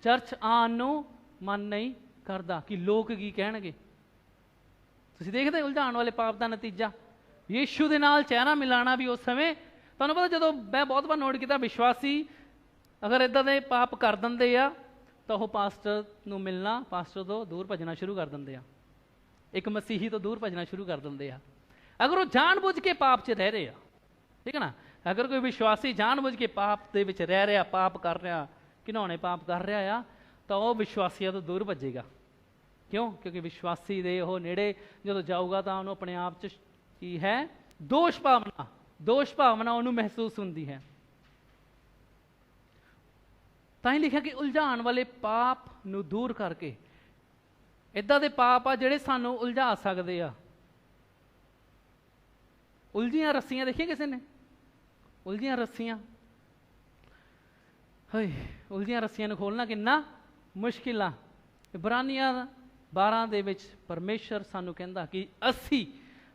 चर्च आण नूं मन नहीं करदा कि लोग की कहणगे। तुसीं देखदे उलझाण वाले पाप दा नतीजा यीशु दे नाल चेहरा मिलाना भी उस समय, तुहानूं पता जदों मैं बहुत बार नोट किया विश्वासी अगर इदां दे पाप कर दिंदे आ तो वह पास्टर नूं मिलना, पास्टर तो दूर भजना शुरू कर दिंदे आ, एक मसीही तो दूर भजना शुरू कर दिंदे आ। अगर वो जानबूझ के पाप च रह रहे आ, ठीक है ना, अगर कोई विश्वासी जानबूझ के पाप दे विच रह रहा, पाप कर रहा, घिनौने पाप कर रहा आ, तो वह विश्वासियों तो दूर भजेगा। क्यों? क्योंकि विश्वासी दे वो नेड़े जो जाऊगा तो उन्होंने अपने आप च की है दोष भावना उन्होंने महसूस होंदी है। तां ही लिखा कि उलझाण वाले पाप नूं दूर करके, इदां दे पाप आ जिहड़े सानू उलझा सकदे आ। उलझियां रस्सियां देखिए किसी ने, उलझियां रस्सियां, हाय उलझियां रस्सियां नूं खोलना किन्ना मुश्किल आ। इब्रानियां 12 दे विच परमेश्वर सानू कहंदा कि असी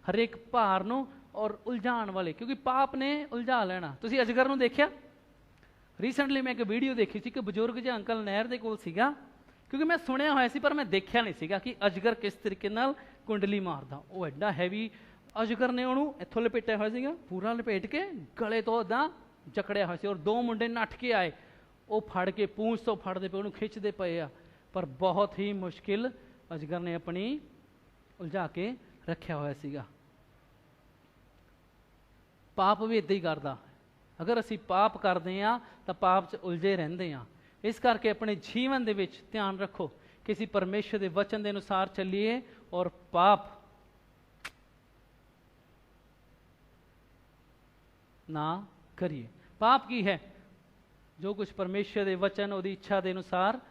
हरेक भार नूं और उलझाण वाले, क्योंकि पाप ने उलझा लेना। तुसीं अजगर नूं देखिया? रीसेंटली मैं एक वीडियो देखी सी कि बजुर्ग जिहा अंकल नहर दे कोल सीगा, क्योंकि मैं सुनिया होया सी पर मैं देखिया नहीं सीगा कि अजगर किस तरीके नाल कुंडली मारदा। वो एडा हैवी अजगर ने उहनूं इत्थों लपेटिया होया सीगा, पूरा लपेट के गले तो इदां जकड़िया होया सी और 2 मुंडे नੱਠ के आए, वो फड़ के पूंछ तो फड़दे पे उहनूं खिੱਚਦੇ पए आ, पर बहुत ही मुश्किल अजगर ने अपनी उलझा के रखिया होया सीगा। पाप भी इदां ही करदा, अगर असीं पाप करदे आ तो पाप च उलझे रहिंदे आ। इस करके अपने जीवन दे विच ध्यान रखो कि असीं परमेश्वर दे वचन दे अनुसार चलीए और पाप ना करिए। पाप की है? जो कुछ परमेश्वर दे वचन उहदी इच्छा दे अनुसार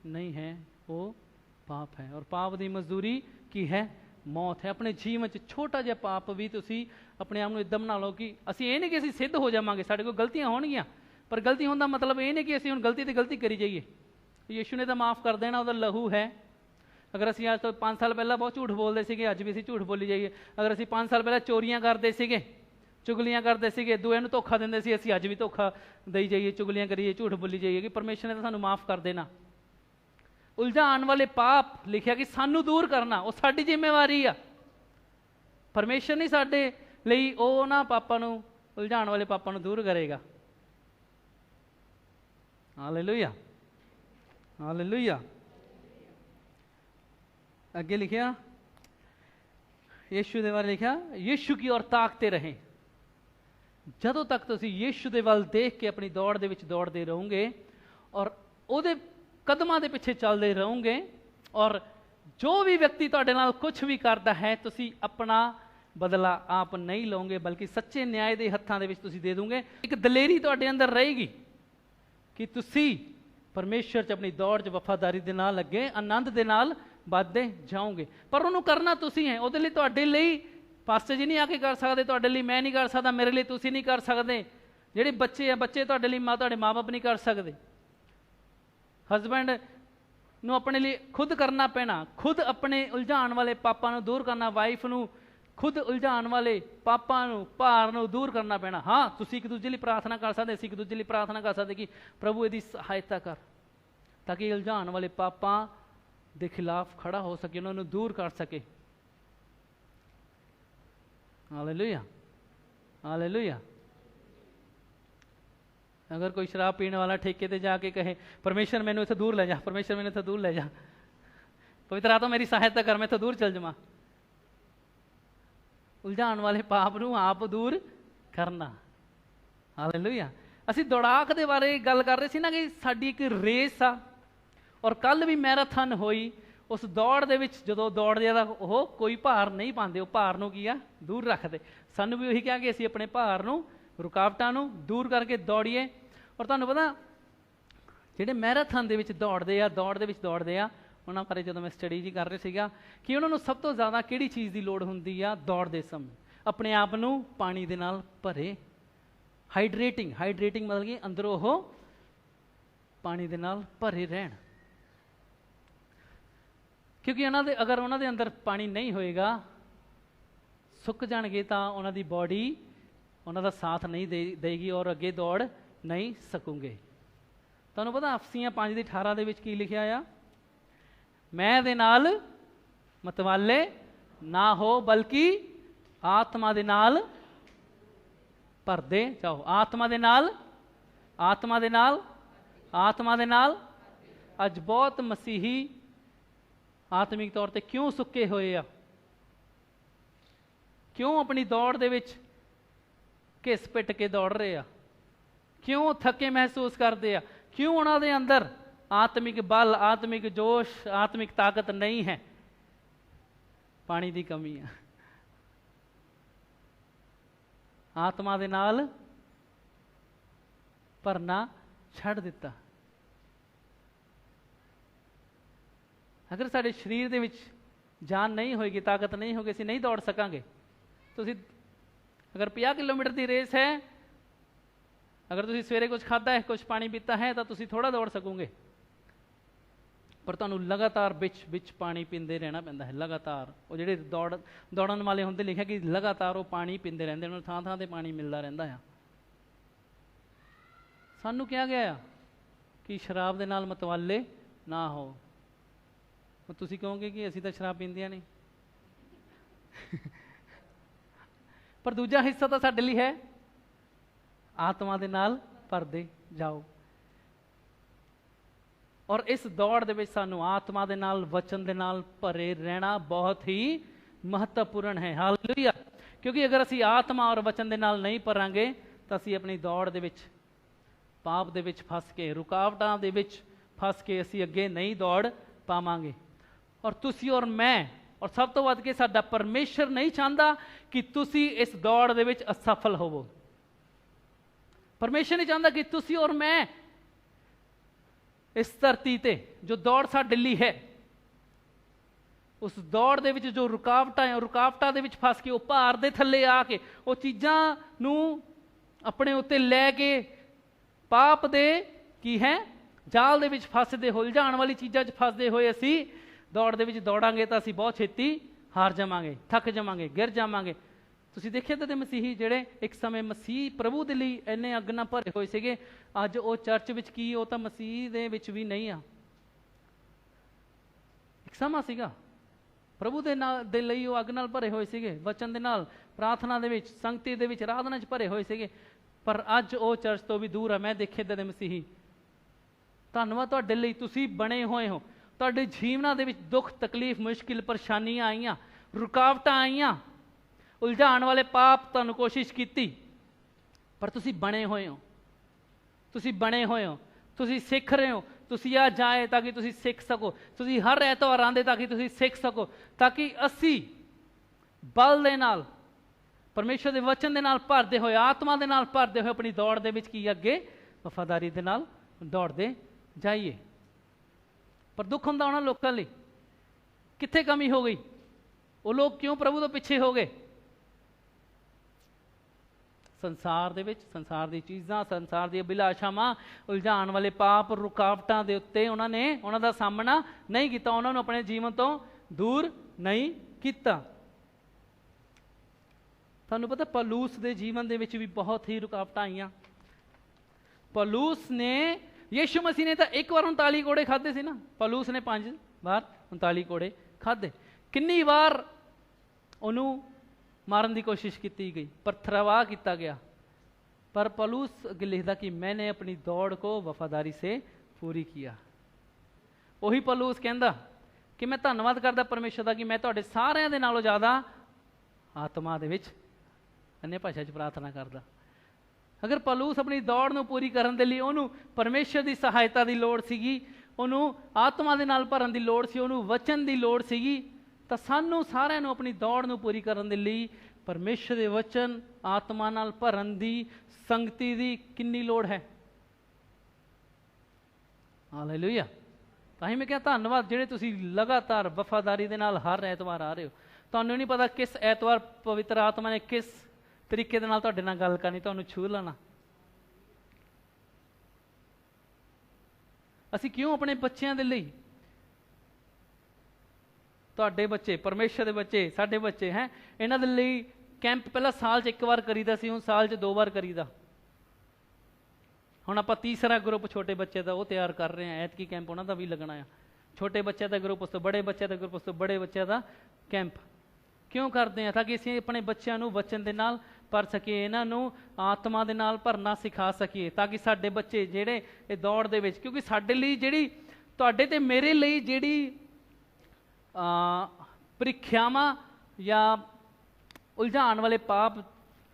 नहीं है वो पाप है, और पाप दी मजदूरी की है मौत है। अपने जीवन च छोटा जिहा पाप भी तुसीं अपने आप नूं इदां बना लो कि असीं ये नहीं कि असीं सिद्ध हो जावांगे, साडे कोल गलतियां होणगीਆਂ, पर गलती होण दा मतलब ये नहीं कि असीं हुण गलती ते गलती करी जाइए। यीशु ने तो माफ़ कर देना, उहदा लहू है। अगर असीं अज तो 5 साल पहला बहुत झूठ बोलते सीगे, अज भी असीं झूठ बोली जाइए। अगर असीं 5 साल पहला चोरियां करते सीगे, चुगलियां करते सीगे, दूए नूं धोखा दिंदे सी, असीं अज भी धोखा देई जाइए, चुगलियां करिए, झूठ बोली जाइए कि परमेश्वर ने तो सानूं माफ़ कर देना। उलझाण वाले पाप लिखिया कि सानू दूर करना वो साडी जिम्मेवारी आ। परमेश्वर नहीं साडे लई वो ना पापां नूं, उलझाण वाले पापां नूं दूर करेगा। Hallelujah, hallelujah. अगे लिखिया यीशु दे बारे लिखिया, यीशु की ओर ताकते रहें। जदों तक तुसीं यीशु दे वल देख के अपनी दौड़ दे विच दौड़दे रहोगे और उहदे कदमां दे पिछे चलते रहोगे, और जो भी व्यक्ति तुहाडे नाल कुछ भी करता है तुसीं अपना बदला आप नहीं लोगे, बल्कि सच्चे न्याय के हत्थां दे विच तुसीं दे दोगे। एक दलेरी तुहाडे अंदर रहेगी, कि तुसी परमेश्वर च अपनी दौड़ च वफादारी दे नाल अगे आनंद दे नाल ਵੱਧਦੇ ਜਾਓਗੇ। ਪਰ ਉਹਨੂੰ ਕਰਨਾ ਤੁਸੀਂ ਹੈ। ਉਹਦੇ ਲਈ ਤੁਹਾਡੇ ਲਈ ਪਾਸਟਰ ਜੀ ਨਹੀਂ ਆ ਕੇ ਕਰ ਸਕਦੇ, ਤੁਹਾਡੇ ਲਈ ਮੈਂ ਨਹੀਂ ਕਰ ਸਕਦਾ, ਮੇਰੇ ਲਈ ਤੁਸੀਂ ਨਹੀਂ ਕਰ ਸਕਦੇ। ਜਿਹੜੇ ਬੱਚੇ ਆ, ਬੱਚੇ ਤੁਹਾਡੇ ਲਈ ਤੁਹਾਡੇ ਮਾਂ ਬਾਪ ਨਹੀਂ ਕਰ ਸਕਦੇ। ਹਸਬੈਂਡ ਨੂੰ ਆਪਣੇ ਲਈ ਖੁਦ ਕਰਨਾ ਪੈਣਾ, ਖੁਦ ਆਪਣੇ ਉਲਝਾਉਣ ਵਾਲੇ ਪਾਪਾਂ ਨੂੰ ਦੂਰ ਕਰਨਾ, ਵਾਈਫ ਨੂੰ ਖੁਦ ਉਲਝਾਉਣ ਵਾਲੇ ਪਾਪਾਂ ਨੂੰ, ਭਾਰ ਨੂੰ ਦੂਰ ਕਰਨਾ ਪੈਣਾ। ਹਾਂ, ਤੁਸੀਂ ਇੱਕ ਦੂਜੇ ਲਈ ਪ੍ਰਾਰਥਨਾ ਕਰ ਸਕਦੇ, ਅਸੀਂ ਇੱਕ ਦੂਜੇ ਲਈ ਪ੍ਰਾਰਥਨਾ ਕਰ ਸਕਦੇ ਕਿ ਪ੍ਰਭੂ ਇਹਦੀ ਸਹਾਇਤਾ ਕਰ, ਤਾਂ ਕਿ ਉਲਝਾਉਣ ਵਾਲੇ ਪਾਪਾਂ ਦੇ ਖਿਲਾਫ ਖੜਾ ਹੋ ਸਕੇ, ਉਹਨਾਂ ਨੂੰ ਦੂਰ ਕਰ ਸਕੇ। Hallelujah, hallelujah. अगर कोई शराब पीने वाला ठेके ते जाके कहे परमेश्वर मैनू इत्थे दूर ले जा, परमेश्वर मैनू इत्थे दूर ले जा, पवित्र आत्मा मेरी सहायता कर, मैं इत्थे दूर चल जावां। उलझाण वाले पाप नू आप दूर करना। हालेलुया। असीं दौड़ाक दे बारे गल कर रहे सी ना कि साडी एक रेस आ, और कल भी मैराथन होई। उस दौड़ दे विच जदों दौड़दे आ ओह कोई भार नहीं पांदे, ओह भार नू की आ दूर रखदे। सानू भी उही कहा कि असीं अपने भार नू, रुकावटां नू दूर करके दौड़ीए। और तुहानूं पता जिहड़े मैराथन दे विच दौड़दे आ, दौड़ दे विच दौड़दे आ, उन्हां बारे जदों मैं स्टडी जी कर रहा सीगा कि उन्हां नूं सब तो ज़्यादा किहड़ी चीज़ की लोड़ हुंदी आ दौड़दे समय? अपने आप नूं पानी दे नाल भरे, हाइड्रेटिंग। हाइड्रेटिंग मतलब कि अंदरों ओह पानी दे नाल भरे रहण, क्योंकि उन्हां दे अगर उन्हां दे अंदर पानी नहीं होएगा, सुक जाणगे तां उन्हां दी बॉडी उन्हां दा साथ नहीं देगी और अगे दौड़ नहीं सकूंगे। तुहानूं पता अफसियां 5:18 दे विच की लिखिया आ? मैं दे नाल मतवाले ना हो बल्कि आत्मा दे नाल भरदे जाओ। आत्मा दे नाल, आत्मा दे नाल, आत्मा दे नाल। अज बहुत मसीही आत्मिक तौर पर क्यों सुके हुए आ? क्यों अपनी दौड़ दे विच घिस पिट के दौड़ रहे आ? क्यों थके महसूस करते आ? क्यों उन्हां दे अंदर आत्मिक बल, आत्मिक जोश, आत्मिक ताकत नहीं है? पानी की कमी है। आत्मा दे नाल भरना छड़ दिता। अगर साडे शरीर दे विच जान नहीं होएगी, ताकत नहीं होगी, असीं नहीं दौड़ सकांगे। तुसीं अगर 50 किलोमीटर की रेस है, अगर तुसीं सवेरे कुछ खाता है, कुछ पानी पीता है, तो तुसीं थोड़ा दौड़ सकोगे। पर तुहानूं लगातार बिच पानी पींदे रहना पैंदा है। लगातार वो जिहड़े दौड़न वाले हुंदे, लिखिआ कि लगातार वो पानी पींदे रहिंदे, उन्हां नूं थां थां ते पानी मिलदा रहिंदा आ। सानूं कहा गया कि शराब दे नाल मतवाले ना हो। तुसीं कहोगे कि असीं तां शराब पींदियां नहीं। पर दूजा हिस्सा तो साडे लई है, आत्मा दे नाल भरदे जाओ। और इस दौड़ दे विच सानूं आत्मा दे नाल, वचन दे नाल भरे रहना बहुत ही महत्वपूर्ण है। हालेलुया। क्योंकि अगर असीं आत्मा और वचन दे नाल नहीं भरांगे तो असीं अपनी दौड़ दे विच पाप दे विच फस के, रुकावटां दे विच फस के असीं अगे नहीं दौड़ पावांगे। और तुसीं और मैं, और सब तो वध के साडा परमेश्वर नहीं चाहता कि तुसी इस दौड़ दे विच असफल होवो। परमेश्वर नहीं चाहता कि तुसी और मैं इस धरती ते जो दौड़ साडे लई है, उस दौड़ दे विच जो रुकावटां है, रुकावटां दे विच फस के, वो भार दे थल्ले आके, वो चीज़ां नूं अपने उत्ते लैके पाप दे की है जाल दे विच फसदे हो, उलझाण वाली चीज़ां च फसदे होए असीं दौड़ दे विच दौड़ांगे तो असीं बहुत छेती हार जावांगे, थक जावांगे, गिर जावांगे। तुसीं देखिआ ते मसीही जिहड़े एक समय मसीह प्रभु दे लई इन्ने अग नाल भरे होए सीगे, अज वो चर्च विच की, वो तां मसीह दे विच भी नहीं आ। एक समा सीगा प्रभु दे लई वो अग नाल भरे होए सीगे, वचन दे नाल, प्रार्थना दे विच, संगति दे विच, आराधना च भरे होए सीगे। पर अज वो चर्च तो भी दूर है। मैं देखे ते मसीही, धन्नवाद तुहाडे लई, तुसीं बणे होए हो। तुहाडे जीवनां दे विच दुख, तकलीफ, मुश्किल, परेशानियां आईयां, रुकावटां आईयां, उलझाण वाले पाप तुहानूं कोशिश कीती, पर तुसीं बणे होए हो। तुसीं बणे होए हो, तुसीं सिख रहे हो। तुसीं आ जाए ताकि तुसीं सिख सको, तुसीं हर ऐतवार आंदे ताकि तुसीं सिख सको, ताकि असीं बल दे नाल, परमेश्वर दे वचन दे नाल भरदे होए, आत्मा दे नाल भरदे होए अपनी दौड़ दे विच की अगे वफादारी दे नाल दौड़ते जाइए। पर दुख हुंदा उन्हां लोकां लई, कित्थे कमी हो गई? वो लोग क्यों प्रभु तो पिछे हो गए? संसार दे विच संसार दी चीज़ां, संसार दी अभिलाषावां, उलझाण वाले पाप, रुकावटां दे उत्ते उन्हां दा सामना नहीं कीता, उन्हां नूं अपने जीवन तो दूर नहीं कीता। तुहानूं पता पौलुस दे जीवन दे विच भी बहुत ही रुकावटां आईयां। पौलुस ने, यीशु मसीह ने तो एक बार 39 कोड़े खाधे सी ना, पौलुस ने 5 बार 39 कोड़े खाधे। कितनी बार उन्हों मारन की कोशिश की गई, पत्थरवाह किया गया, पर पौलुस अगे लिखता कि मैंने अपनी दौड़ को वफादारी से पूरी किया। वही पौलुस कहता कि मैं धन्यवाद करता परमेश्वर का कि मैं तुहाडे सारिਆਂ दे नालों ज़्यादा आत्मा दे विच अन्य भाषा च प्रार्थना करता। अगर पौलुस अपनी दौड़ नूं पूरी करन दे लई उहनूं परमेश्वर की सहायता की लोड़ सीगी, उहनूं आत्मा दे नाल भरन की लोड़ सी, उहनूं वचन की लोड़ सीगी, तो सानू सारिਆਂ नूं अपनी दौड़ नूं पूरी करन दे लई परमेश्वर के वचन, आत्मा नाल भरन दी, संगति दी कितनी लोड़ है। हालेलुया। तां ही मैं कहा धन्नवाद जिहड़े तुसीं लगातार वफादारी दे नाल हर ऐतवार आ रहे हो। तुहानूं नहीं पता किस ऐतवार पवित्र आत्मा ने किस तरीके दे नाल तुहाडे नाल गल करनी, तुहानूं छू लेना। असीं क्यों अपने बच्चों के लिए, तुहाडे बच्चे, परमेश्वर के बच्चे, साडे बच्चे हैं, इन्हां दे लई कैंप पहला साल च एक बार करीदा सी, हुण साल च 2 बार करीदा। हुण आपां तीसरा ग्रुप छोटे बच्चे का वो तैयार कर रहे हैं, ऐतकी कैंप उन्हां दा भी लगना है। छोटे बच्चे का ग्रुप, उस तो बड़े बच्चे का ग्रुप, उस तो बड़े बच्चे का कैंप क्यों करते हैं? ताकि असीं अपने बच्चों नूं वचन दे नाल भर सकीए, इन्हां नूं आत्मा दे नाल भरना सिखा सकीए, ताकि साडे बच्चे जिहड़े इह दौड़ दे विच, क्योंकि साडे लई जिहड़ी तुहाडे ते मेरे लई जिहड़ी ਪ੍ਰੀਖਿਆਵਾਂ ਜਾਂ ਉਲਝਾਣ वाले पाप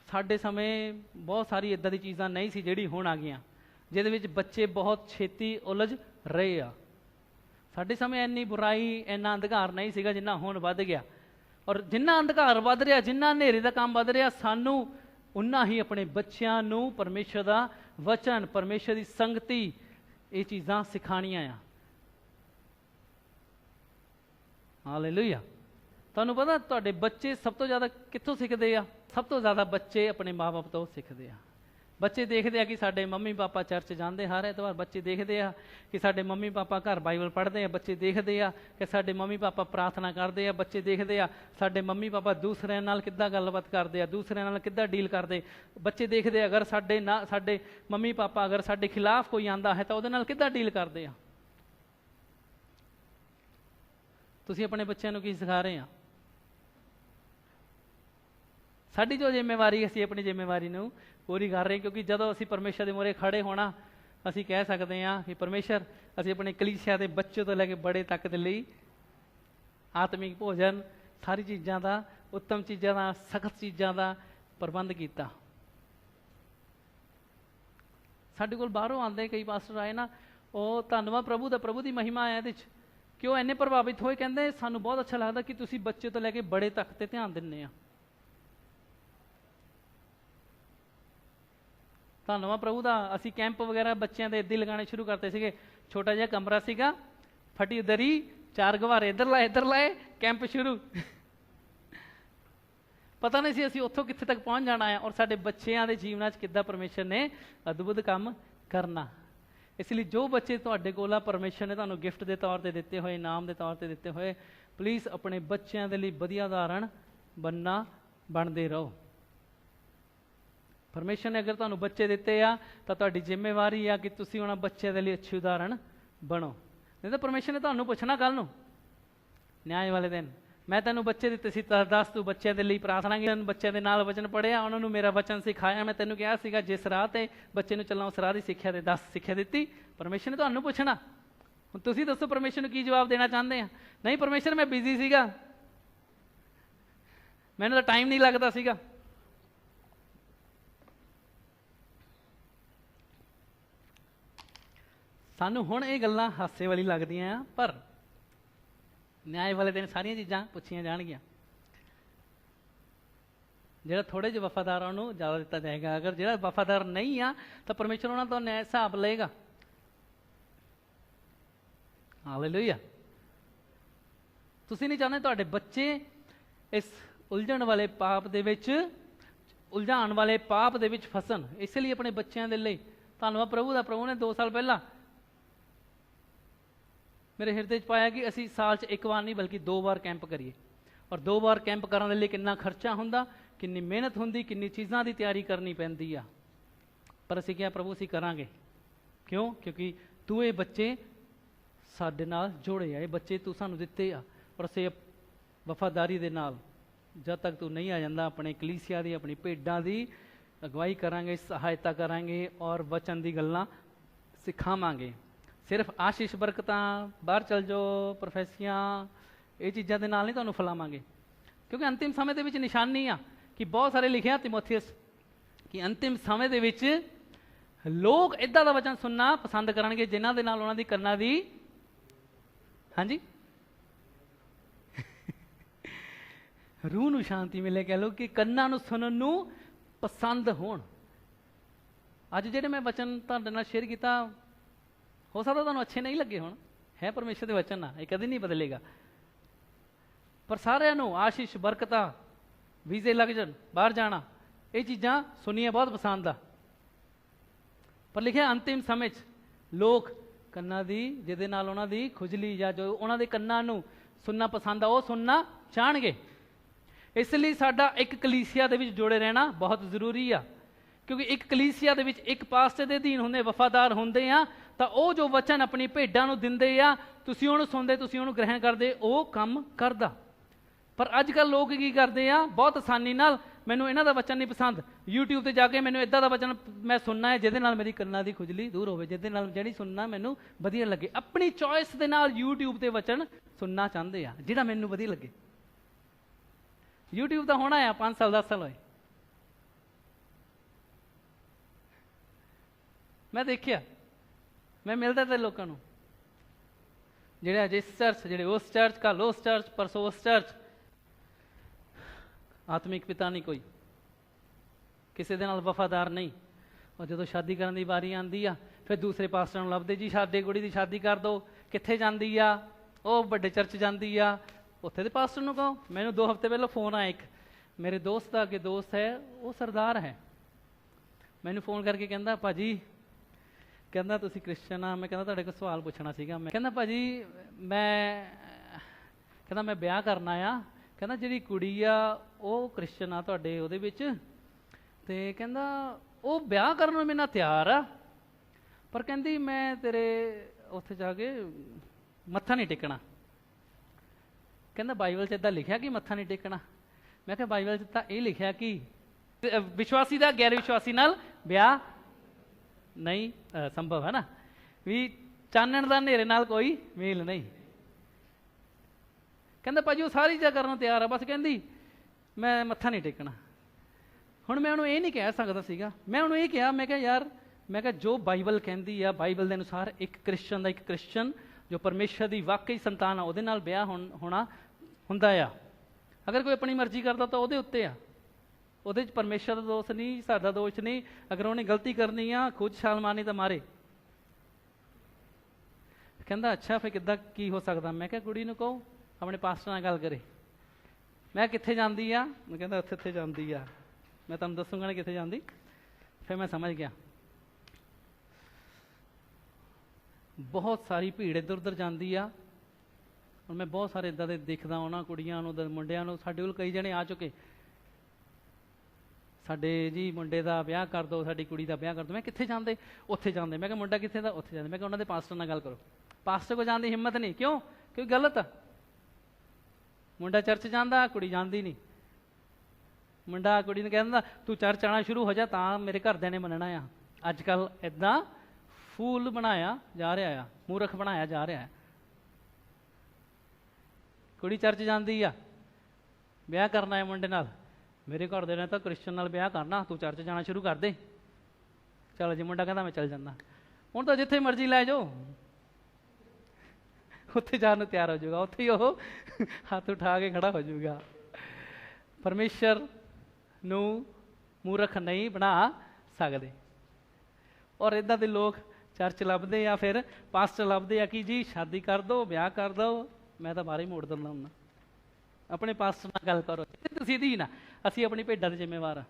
साडे समय बहुत सारी इदां दी चीज़ां नहीं सी जिहड़ी हुण आ गईयां, जिहदे विच बच्चे बहुत छेती उलझ रहे आ। साडे समय इन्नी बुराई, इन्ना अंधकार नहीं सीगा जिन्ना हुण वध गया, और जिन्ना अंधकार वध रहा, जिन्ना हनेरे दा काम वध रहा, सानू उन्ना ही अपने बच्चों नूं परमेश्वर दा वचन, परमेश्वर की संगति, ये चीज़ां सिखाणियां आ। हालेलुया। तुहानूं पता तुहाडे बच्चे सब तो ज़्यादा कित्थों सीखदे आ? सब तो ज़्यादा बच्चे अपने माँ बाप तो सीखते आ। बच्चे देखते हैं कि साडे मम्मी पापा चर्च जाते हर ऐतवार, बच्चे देखते हैं कि साडे मम्मी पापा घर बाइबल पढ़ते हैं, बच्चे देखते हैं कि साडे मम्मी पापा प्रार्थना करते हैं, बच्चे देखते हैं साडे मम्मी पापा दूसरे नाल किद्दां गलबात करते हैं, दूसरे नाल किद्दां डील करते, बच्चे देखते हैं अगर साडे मम्मी पापा अगर साडे खिलाफ कोई आंदा है तो उहदे नाल किद्दां डील करते हैं। तुसीं अपने बच्चों को की सिखा रहे हैं? साडी जो जिम्मेवारी, असीं अपनी जिम्मेवारी नूं पूरी कर रहे हैं, क्योंकि जदों असीं परमेश्वर के मोहरे खड़े होना, असीं कह सकते हैं कि परमेश्वर असीं अपने कलीसिया के बच्चों तो लैके बड़े तक दे लई आत्मिक भोजन, सारी चीज़ों का, उत्तम चीज़ों का, सख्त चीज़ों का प्रबंध किया। साडे कोल बाहरों आंदे कई पास्टर आए ना, वो धन्नवाद प्रभु दा, प्रभु की महिमा है इहदे च कि वो इन्ने प्रभावित होए, कहते सानू बहुत अच्छा लगता कि तुसीं बच्चे तो लैके बड़े तक ते ध्यान दिंदे आ। धन्नवाद प्रभु दा। असीं कैंप वगैरह बच्चों के इदां लगाने शुरू करते सीगे, छोटा जिहा कमरा सीगा, फटी दरी, 4 गवारे इधर लाए, कैंप शुरू। पता नहीं सी असीं उत्थों कित्थे तक पहुँच जाना है, और साडे बच्चों के जीवन च किद्दां परमेश्वर ने अद्भुत काम करना। इसलिए जो बच्चे तुहाडे कोल आ, परमेश्वर ने तुहानूं गिफ्ट के तौर पर दिते हुए, इनाम के तौर पर दिते हुए, प्लीज़ अपने बच्चों के लिए वधिया उदाहरण बनते रहो। परमेश्वर ने अगर तुहानूं बच्चे दिते आ तो तुहाडी जिम्मेवारी आ कि तुसीं उन्हां बच्चों के लिए अच्छी उदाहरण बनो। नहीं तो परमेश्वर ने तुहानूं पुछना कल नूं न्याय वाले दिन, मैं तैनूं बच्चे दिते सी, दस तू बच्चों के लिए प्रार्थना की, बच्चों के नाल वचन पढ़िया, उन्होंने मेरा वचन सिखाया, मैं तैनूं कहा सीगा जिस राह ते बच्चे नूं चलना उस राह दी सिक्ख्या ते 10 सिक्ख्या दित्ती। परमेश्वर ने तुहानूं पुछना। हुण तुसीं दसो परमेश्वर नूं की जवाब देना चाहते हैं? नहीं परमेश्वर मैं बिजी सीगा, मैनूं तां टाइम नहीं लगता सीगा। सानू हुण ये गल्लां हासे वाली लगदियां, पर न्याय वाले दिन सारियां चीज़ां पुछियां जाणगियां। जिहड़ा थोड़े जिहे वफादार उन्होंने ज़्यादा दिता जाएगा, अगर जिहड़ा वफादार नहीं आ तो परमेश्वर उन्हां तो न्याय हिसाब लेगा। ਹਾਲੇਲੂਇਆ। ਤੁਸੀਂ ਨਹੀਂ ਚਾਹੁੰਦੇ ਤੁਹਾਡੇ ਬੱਚੇ ਇਸ ਉਲਝਣ ਵਾਲੇ ਪਾਪ ਦੇ ਵਿੱਚ, ਉਲਝਾਉਣ ਵਾਲੇ ਪਾਪ ਦੇ ਵਿੱਚ ਫਸਣ। ਇਸ ਲਈ ਆਪਣੇ ਬੱਚਿਆਂ ਦੇ ਲਈ ਧੰਨਵਾਦ ਪ੍ਰਭੂ ਦਾ, ਪ੍ਰਭੂ ਨੇ 2 ਸਾਲ ਪਹਿਲਾਂ ਮੇਰੇ ਹਿਰਦੇ 'ਚ ਪਾਇਆ ਕਿ ਅਸੀਂ ਸਾਲ 'ਚ 1 ਵਾਰ ਨਹੀਂ ਬਲਕਿ 2 ਵਾਰ ਕੈਂਪ ਕਰੀਏ। ਔਰ 2 ਵਾਰ ਕੈਂਪ ਕਰਨ ਦੇ ਲਈ ਕਿੰਨਾ ਖਰਚਾ ਹੁੰਦਾ, ਕਿੰਨੀ ਮਿਹਨਤ ਹੁੰਦੀ, ਕਿੰਨੀ ਚੀਜ਼ਾਂ ਦੀ ਤਿਆਰੀ ਕਰਨੀ ਪੈਂਦੀ ਆ। ਪਰ ਅਸੀਂ ਕਿਹਾ ਪ੍ਰਭੂ ਅਸੀਂ ਕਰਾਂਗੇ। ਕਿਉਂ? ਕਿਉਂਕਿ ਤੂੰ ਇਹ ਬੱਚੇ ਸਾਡੇ ਨਾਲ ਜੋੜੇ ਆ, ਇਹ ਬੱਚੇ ਤੂੰ ਸਾਨੂੰ ਦਿੱਤੇ ਆ। ਔਰ ਅਸੀਂ ਵਫਾਦਾਰੀ ਦੇ ਨਾਲ ਜਦ ਤੱਕ ਤੂੰ ਨਹੀਂ ਆ ਜਾਂਦਾ ਆਪਣੇ ਕਲੀਸਿਆ ਦੀ, ਆਪਣੀ ਭੇਡਾਂ ਦੀ ਅਗਵਾਈ ਕਰਾਂਗੇ, ਸਹਾਇਤਾ ਕਰਾਂਗੇ ਔਰ ਵਚਨ ਦੀ ਗੱਲਾਂ ਸਿਖਾਵਾਂਗੇ। ਸਿਰਫ ਆਸ਼ੀਸ਼ ਬਰਕਤਾਂ, ਬਾਹਰ ਚਲ ਜਾਓ, ਪ੍ਰੋਫੈਸੀਆਂ, ਇਹ ਚੀਜ਼ਾਂ ਦੇ ਨਾਲ ਨਹੀਂ ਤੁਹਾਨੂੰ ਫਲਾਵਾਂਗੇ। ਕਿਉਂਕਿ ਅੰਤਿਮ ਸਮੇਂ ਦੇ ਵਿੱਚ ਨਿਸ਼ਾਨੀ ਆ ਕਿ ਬਹੁਤ ਸਾਰੇ ਲਿਖਿਆ ਤਿਮੋਥੀਅਸ ਕਿ ਅੰਤਿਮ ਸਮੇਂ ਦੇ ਵਿੱਚ ਲੋਕ ਇੱਦਾਂ ਦਾ ਵਚਨ ਸੁਣਨਾ ਪਸੰਦ ਕਰਨਗੇ ਜਿਨ੍ਹਾਂ ਦੇ ਨਾਲ ਉਹਨਾਂ ਦੀ ਕੰਨਾਂ ਦੀ ਹਾਂਜੀ ਰੂਹ ਨੂੰ ਸ਼ਾਂਤੀ ਮਿਲੇ, ਕਹਿ ਲਓ ਕਿ ਕੰਨਾਂ ਨੂੰ ਸੁਣਨ ਨੂੰ ਪਸੰਦ ਹੋਣ। ਅੱਜ ਜਿਹੜੇ ਮੈਂ ਵਚਨ ਤੁਹਾਡੇ ਨਾਲ ਸ਼ੇਅਰ ਕੀਤਾ, ਹੋ ਸਕਦਾ ਤੁਹਾਨੂੰ ਅੱਛੇ ਨਹੀਂ ਲੱਗੇ ਹੋਣ, ਹੈ ਪਰਮੇਸ਼ਰ ਦੇ ਵਚਨ ਆ, ਇਹ ਕਦੇ ਨਹੀਂ ਬਦਲੇਗਾ। ਪਰ ਸਾਰਿਆਂ ਨੂੰ ਆਸ਼ੀਸ਼, ਬਰਕਤਾਂ, ਵੀਜ਼ੇ ਲੱਗ ਜਾਣ, ਬਾਹਰ ਜਾਣਾ, ਇਹ ਚੀਜ਼ਾਂ ਸੁਣੀਆਂ ਬਹੁਤ ਪਸੰਦ ਆ। ਪਰ ਲਿਖਿਆ ਅੰਤਿਮ ਸਮੇਂ 'ਚ ਲੋਕ ਕੰਨਾਂ ਦੀ, ਜਿਹਦੇ ਨਾਲ ਉਹਨਾਂ ਦੀ ਖੁਜਲੀ ਜਾਂ ਜੋ ਉਹਨਾਂ ਦੇ ਕੰਨਾਂ ਨੂੰ ਸੁਣਨਾ ਪਸੰਦ ਆ, ਉਹ ਸੁਣਨਾ ਚਾਹਣਗੇ। ਇਸ ਲਈ ਸਾਡਾ ਇੱਕ ਕਲੀਸਿਆ ਦੇ ਵਿੱਚ ਜੁੜੇ ਰਹਿਣਾ ਬਹੁਤ ਜ਼ਰੂਰੀ ਆ। ਕਿਉਂਕਿ ਇੱਕ ਕਲੀਸਿਆ ਦੇ ਵਿੱਚ ਇੱਕ ਪਾਸਟਰ ਦੇ ਅਧੀਨ ਹੁੰਦੇ, ਵਫਾਦਾਰ ਹੁੰਦੇ ਆ, ਤਾਂ ਉਹ ਜੋ ਵਚਨ ਆਪਣੀ ਭੇਡਾਂ ਨੂੰ ਦਿੰਦੇ ਆ, ਤੁਸੀਂ ਉਹਨੂੰ ਸੁਣਦੇ, ਤੁਸੀਂ ਉਹਨੂੰ ਗ੍ਰਹਿਣ ਕਰਦੇ, ਉਹ ਕੰਮ ਕਰਦਾ। ਪਰ ਅੱਜ ਕੱਲ੍ਹ ਲੋਕ ਕੀ ਕਰਦੇ ਆ, ਬਹੁਤ ਆਸਾਨੀ ਨਾਲ ਮੈਨੂੰ ਇਹਨਾਂ ਦਾ ਵਚਨ ਨਹੀਂ ਪਸੰਦ, YouTube ਤੇ ਜਾ ਕੇ ਮੈਨੂੰ ਇੱਦਾਂ ਦਾ ਵਚਨ ਮੈਂ ਸੁਣਨਾ ਹੈ ਜਿਹਦੇ ਨਾਲ ਮੇਰੀ ਕੰਨਾਂ ਦੀ ਖੁਜਲੀ ਦੂਰ ਹੋਵੇ, ਜਿਹਦੇ ਨਾਲ ਜਿਹੜੀ ਸੁਣਨਾ ਮੈਨੂੰ ਵਧੀਆ ਲੱਗੇ। ਆਪਣੀ ਚੋਇਸ ਦੇ ਨਾਲ YouTube ਤੇ ਵਚਨ ਸੁਣਨਾ ਚਾਹੁੰਦੇ ਆ, ਜਿਹੜਾ ਮੈਨੂੰ ਵਧੀਆ ਲੱਗੇ। YouTube ਤਾਂ ਹੋਣਾ ਆ 5 ਸਾਲ 10 ਸਾਲ ਹੋਏ। ਮੈਂ ਦੇਖਿਆ, ਮੈਂ ਮਿਲਦਾ ਤੇ ਲੋਕਾਂ ਨੂੰ ਜਿਹੜੇ ਅੱਜ ਇਸ ਚਰਚ, ਜਿਹੜੇ ਉਸ ਚਰਚ, ਕੱਲ ਉਸ ਚਰਚ, ਪਰਸੋਂ ਉਸ ਚਰਚ, ਆਤਮਿਕ ਪਿਤਾ ਨਹੀਂ ਕੋਈ, ਕਿਸੇ ਦੇ ਨਾਲ ਵਫਾਦਾਰ ਨਹੀਂ। ਔਰ ਜਦੋਂ ਸ਼ਾਦੀ ਕਰਨ ਦੀ ਵਾਰੀ ਆਉਂਦੀ ਆ, ਫਿਰ ਦੂਸਰੇ ਪਾਸਟਰ ਨੂੰ ਲੱਭਦੇ, ਜੀ ਸਾਡੇ ਕੁੜੀ ਦੀ ਸ਼ਾਦੀ ਕਰ ਦਿਓ। ਕਿੱਥੇ ਜਾਂਦੀ ਆ? ਉਹ ਵੱਡੇ ਚਰਚ ਜਾਂਦੀ ਆ, ਉੱਥੇ ਦੇ ਪਾਸਟਰ ਨੂੰ ਕਹੋ। ਮੈਨੂੰ 2 ਹਫ਼ਤੇ ਪਹਿਲਾਂ ਫੋਨ ਆਇਆ, ਇੱਕ ਮੇਰੇ ਦੋਸਤ ਦਾ ਅੱਗੇ ਦੋਸਤ ਹੈ, ਉਹ ਸਰਦਾਰ ਹੈ, ਮੈਨੂੰ ਫੋਨ ਕਰਕੇ ਕਹਿੰਦਾ ਭਾਜੀ, ਕਹਿੰਦਾ ਤੁਸੀਂ ਕ੍ਰਿਸਚਨ ਆ? ਮੈਂ ਕਹਿੰਦਾ ਤੁਹਾਡੇ ਕੋਲ ਸਵਾਲ ਪੁੱਛਣਾ ਸੀਗਾ। ਮੈਂ ਕਹਿੰਦਾ ਭਾਜੀ ਮੈਂ ਵਿਆਹ ਕਰਨਾ ਆ। ਕਹਿੰਦਾ ਜਿਹੜੀ ਕੁੜੀ ਆ ਉਹ ਕ੍ਰਿਸਚਨ ਆ ਤੁਹਾਡੇ ਉਹਦੇ ਵਿੱਚ, ਤੇ ਕਹਿੰਦਾ ਉਹ ਵਿਆਹ ਕਰਨ ਨੂੰ ਮੇਰੇ ਨਾਲ ਤਿਆਰ ਆ, ਪਰ ਕਹਿੰਦੀ ਮੈਂ ਤੇਰੇ ਉੱਥੇ ਜਾ ਕੇ ਮੱਥਾ ਨਹੀਂ ਟੇਕਣਾ। ਕਹਿੰਦਾ ਬਾਈਬਲ 'ਚ ਇੱਦਾਂ ਲਿਖਿਆ ਕਿ ਮੱਥਾ ਨਹੀਂ ਟੇਕਣਾ? ਮੈਂ ਕਿਹਾ ਬਾਈਬਲ 'ਚ ਤਾਂ ਇਹ ਲਿਖਿਆ ਕਿ ਵਿਸ਼ਵਾਸੀ ਦਾ ਗੈਰ ਵਿਸ਼ਵਾਸੀ ਨਾਲ ਵਿਆਹ ਨਹੀਂ ਸੰਭਵ ਹੈ ਨਾ, ਵੀ ਚਾਨਣ ਦਾ ਹਨੇਰੇ ਨਾਲ ਕੋਈ ਮੇਲ ਨਹੀਂ। ਕਹਿੰਦਾ ਭਾਜੀ ਉਹ ਸਾਰੀ ਚੀਜ਼ਾਂ ਕਰਨ ਨੂੰ ਤਿਆਰ ਆ, ਬਸ ਕਹਿੰਦੀ ਮੈਂ ਮੱਥਾ ਨਹੀਂ ਟੇਕਣਾ। ਹੁਣ ਮੈਂ ਉਹਨੂੰ ਇਹ ਨਹੀਂ ਕਹਿ ਸਕਦਾ ਸੀਗਾ, ਮੈਂ ਉਹਨੂੰ ਇਹ ਕਿਹਾ, ਮੈਂ ਕਿਹਾ ਯਾਰ, ਮੈਂ ਕਿਹਾ ਜੋ ਬਾਈਬਲ ਕਹਿੰਦੀ ਆ, ਬਾਈਬਲ ਦੇ ਅਨੁਸਾਰ ਇੱਕ ਕ੍ਰਿਸਚਨ ਜੋ ਪਰਮੇਸ਼ਰ ਦੀ ਵਾਕਈ ਸੰਤਾਨ ਆ, ਉਹਦੇ ਨਾਲ ਵਿਆਹ ਹੋਣਾ ਹੁੰਦਾ ਆ। ਅਗਰ ਕੋਈ ਆਪਣੀ ਮਰਜ਼ੀ ਕਰਦਾ ਤਾਂ ਉਹਦੇ ਉੱਤੇ ਆ, ਉਹਦੇ 'ਚ ਪਰਮੇਸ਼ਰ ਦਾ ਦੋਸ਼ ਨਹੀਂ, ਸਾਡਾ ਦੋਸ਼ ਨਹੀਂ। ਅਗਰ ਉਹਨੇ ਗਲਤੀ ਕਰਨੀ ਆ, ਖੁਦ ਛਾਲ ਮਾਰਨੀ ਤਾਂ ਮਾਰੇ। ਕਹਿੰਦਾ ਅੱਛਾ ਫਿਰ ਕਿੱਦਾਂ, ਕੀ ਹੋ ਸਕਦਾ? ਮੈਂ ਕਿਹਾ ਕੁੜੀ ਨੂੰ ਕਹੋ ਆਪਣੇ ਪਾਸਟਰ ਨਾਲ ਗੱਲ ਕਰੇ। ਮੈਂ ਕਿੱਥੇ ਜਾਂਦੀ ਆ? ਮੈਂ ਕਹਿੰਦਾ ਉੱਥੇ ਜਾਂਦੀ ਆ, ਮੈਂ ਤੁਹਾਨੂੰ ਦੱਸੂਗਾ ਨਾ ਕਿੱਥੇ ਜਾਂਦੀ। ਫਿਰ ਮੈਂ ਸਮਝ ਗਿਆ ਬਹੁਤ ਸਾਰੀ ਭੀੜ ਇੱਧਰ ਉੱਧਰ ਜਾਂਦੀ ਆ। ਹੁਣ ਮੈਂ ਬਹੁਤ ਸਾਰੇ ਇੱਦਾਂ ਦੇ ਦੇਖਦਾ, ਉਹਨਾਂ ਕੁੜੀਆਂ ਨੂੰ, ਮੁੰਡਿਆਂ ਨੂੰ। ਸਾਡੇ ਕੋਲ ਕਈ ਜਣੇ ਆ ਚੁੱਕੇ, ਸਾਡੇ ਜੀ ਮੁੰਡੇ ਦਾ ਵਿਆਹ ਕਰ ਦਿਓ, ਸਾਡੀ ਕੁੜੀ ਦਾ ਵਿਆਹ ਕਰ ਦਿਓ। ਮੈਂ ਕਿੱਥੇ ਜਾਂਦੇ? ਉੱਥੇ ਜਾਂਦੇ। ਮੈਂ ਕਿਹਾ ਮੁੰਡਾ ਕਿੱਥੇ ਦਾ? ਉੱਥੇ ਜਾਂਦੇ। ਮੈਂ ਕਿਹਾ ਉਹਨਾਂ ਦੇ ਪਾਸਟਰ ਨਾਲ ਗੱਲ ਕਰੋ। ਪਾਸਟਰ ਕੋਲ ਜਾਣ ਦੀ ਹਿੰਮਤ ਨਹੀਂ। ਕਿਉਂ? ਕਿਉਂਕਿ ਗਲਤ ਆ। ਮੁੰਡਾ ਚਰਚ ਜਾਂਦਾ, ਕੁੜੀ ਜਾਂਦੀ ਨਹੀਂ। ਮੁੰਡਾ ਕੁੜੀ ਨੂੰ ਕਹਿੰਦਾ ਤੂੰ ਚਰਚ ਆਉਣਾ ਸ਼ੁਰੂ ਹੋ ਜਾ ਤਾਂ ਮੇਰੇ ਘਰਦਿਆਂ ਨੇ ਮੰਨਣਾ ਆ। ਅੱਜ ਕੱਲ੍ਹ ਇੱਦਾਂ ਫੂਲ ਬਣਾਇਆ ਜਾ ਰਿਹਾ ਆ, ਮੂਰਖ ਬਣਾਇਆ ਜਾ ਰਿਹਾ। ਕੁੜੀ ਚਰਚ ਜਾਂਦੀ ਆ, ਵਿਆਹ ਕਰਨਾ ਹੈ ਮੁੰਡੇ ਨਾਲ, ਮੇਰੇ ਘਰ ਦੇ ਨੇ ਤਾਂ ਕ੍ਰਿਸਚਨ ਨਾਲ ਵਿਆਹ ਕਰਨਾ, ਤੂੰ ਚਰਚ ਜਾਣਾ ਸ਼ੁਰੂ ਕਰ ਦੇ। ਚਲੋ ਜੀ ਮੁੰਡਾ ਕਹਿੰਦਾ ਮੈਂ ਚੱਲ ਜਾਂਦਾ। ਹੁਣ ਤਾਂ ਜਿੱਥੇ ਮਰਜ਼ੀ ਲੈ ਜਾਓ, ਉੱਥੇ ਜਾਣ ਨੂੰ ਤਿਆਰ ਹੋ ਜਾਊਗਾ, ਉੱਥੇ ਹੀ ਉਹ ਹੱਥ ਉਠਾ ਕੇ ਖੜਾ ਹੋ ਜਾਊਗਾ। ਪਰਮੇਸ਼ਰ ਨੂੰ ਮੂਰਖ ਨਹੀਂ ਬਣਾ ਸਕਦੇ। ਔਰ ਇੱਦਾਂ ਦੇ ਲੋਕ ਚਰਚ ਲੱਭਦੇ ਆ, ਫਿਰ ਪਾਸਟਰ ਲੱਭਦੇ ਆ ਕਿ ਜੀ ਸ਼ਾਦੀ ਕਰ ਦਿਓ, ਵਿਆਹ ਕਰ ਦਿਓ। ਮੈਂ ਤਾਂ ਬਾਹਰ ਹੀ ਮੋੜ ਦਿੰਦਾ ਹੁੰਦਾ, ਆਪਣੇ ਪਾਸਟਰ ਨਾਲ ਗੱਲ ਕਰੋ। ਤੁਸੀਂ ਦੀ ਨਾ, ਅਸੀਂ ਆਪਣੀ ਭੇਡਾਂ ਦੇ ਜ਼ਿੰਮੇਵਾਰ ਆ,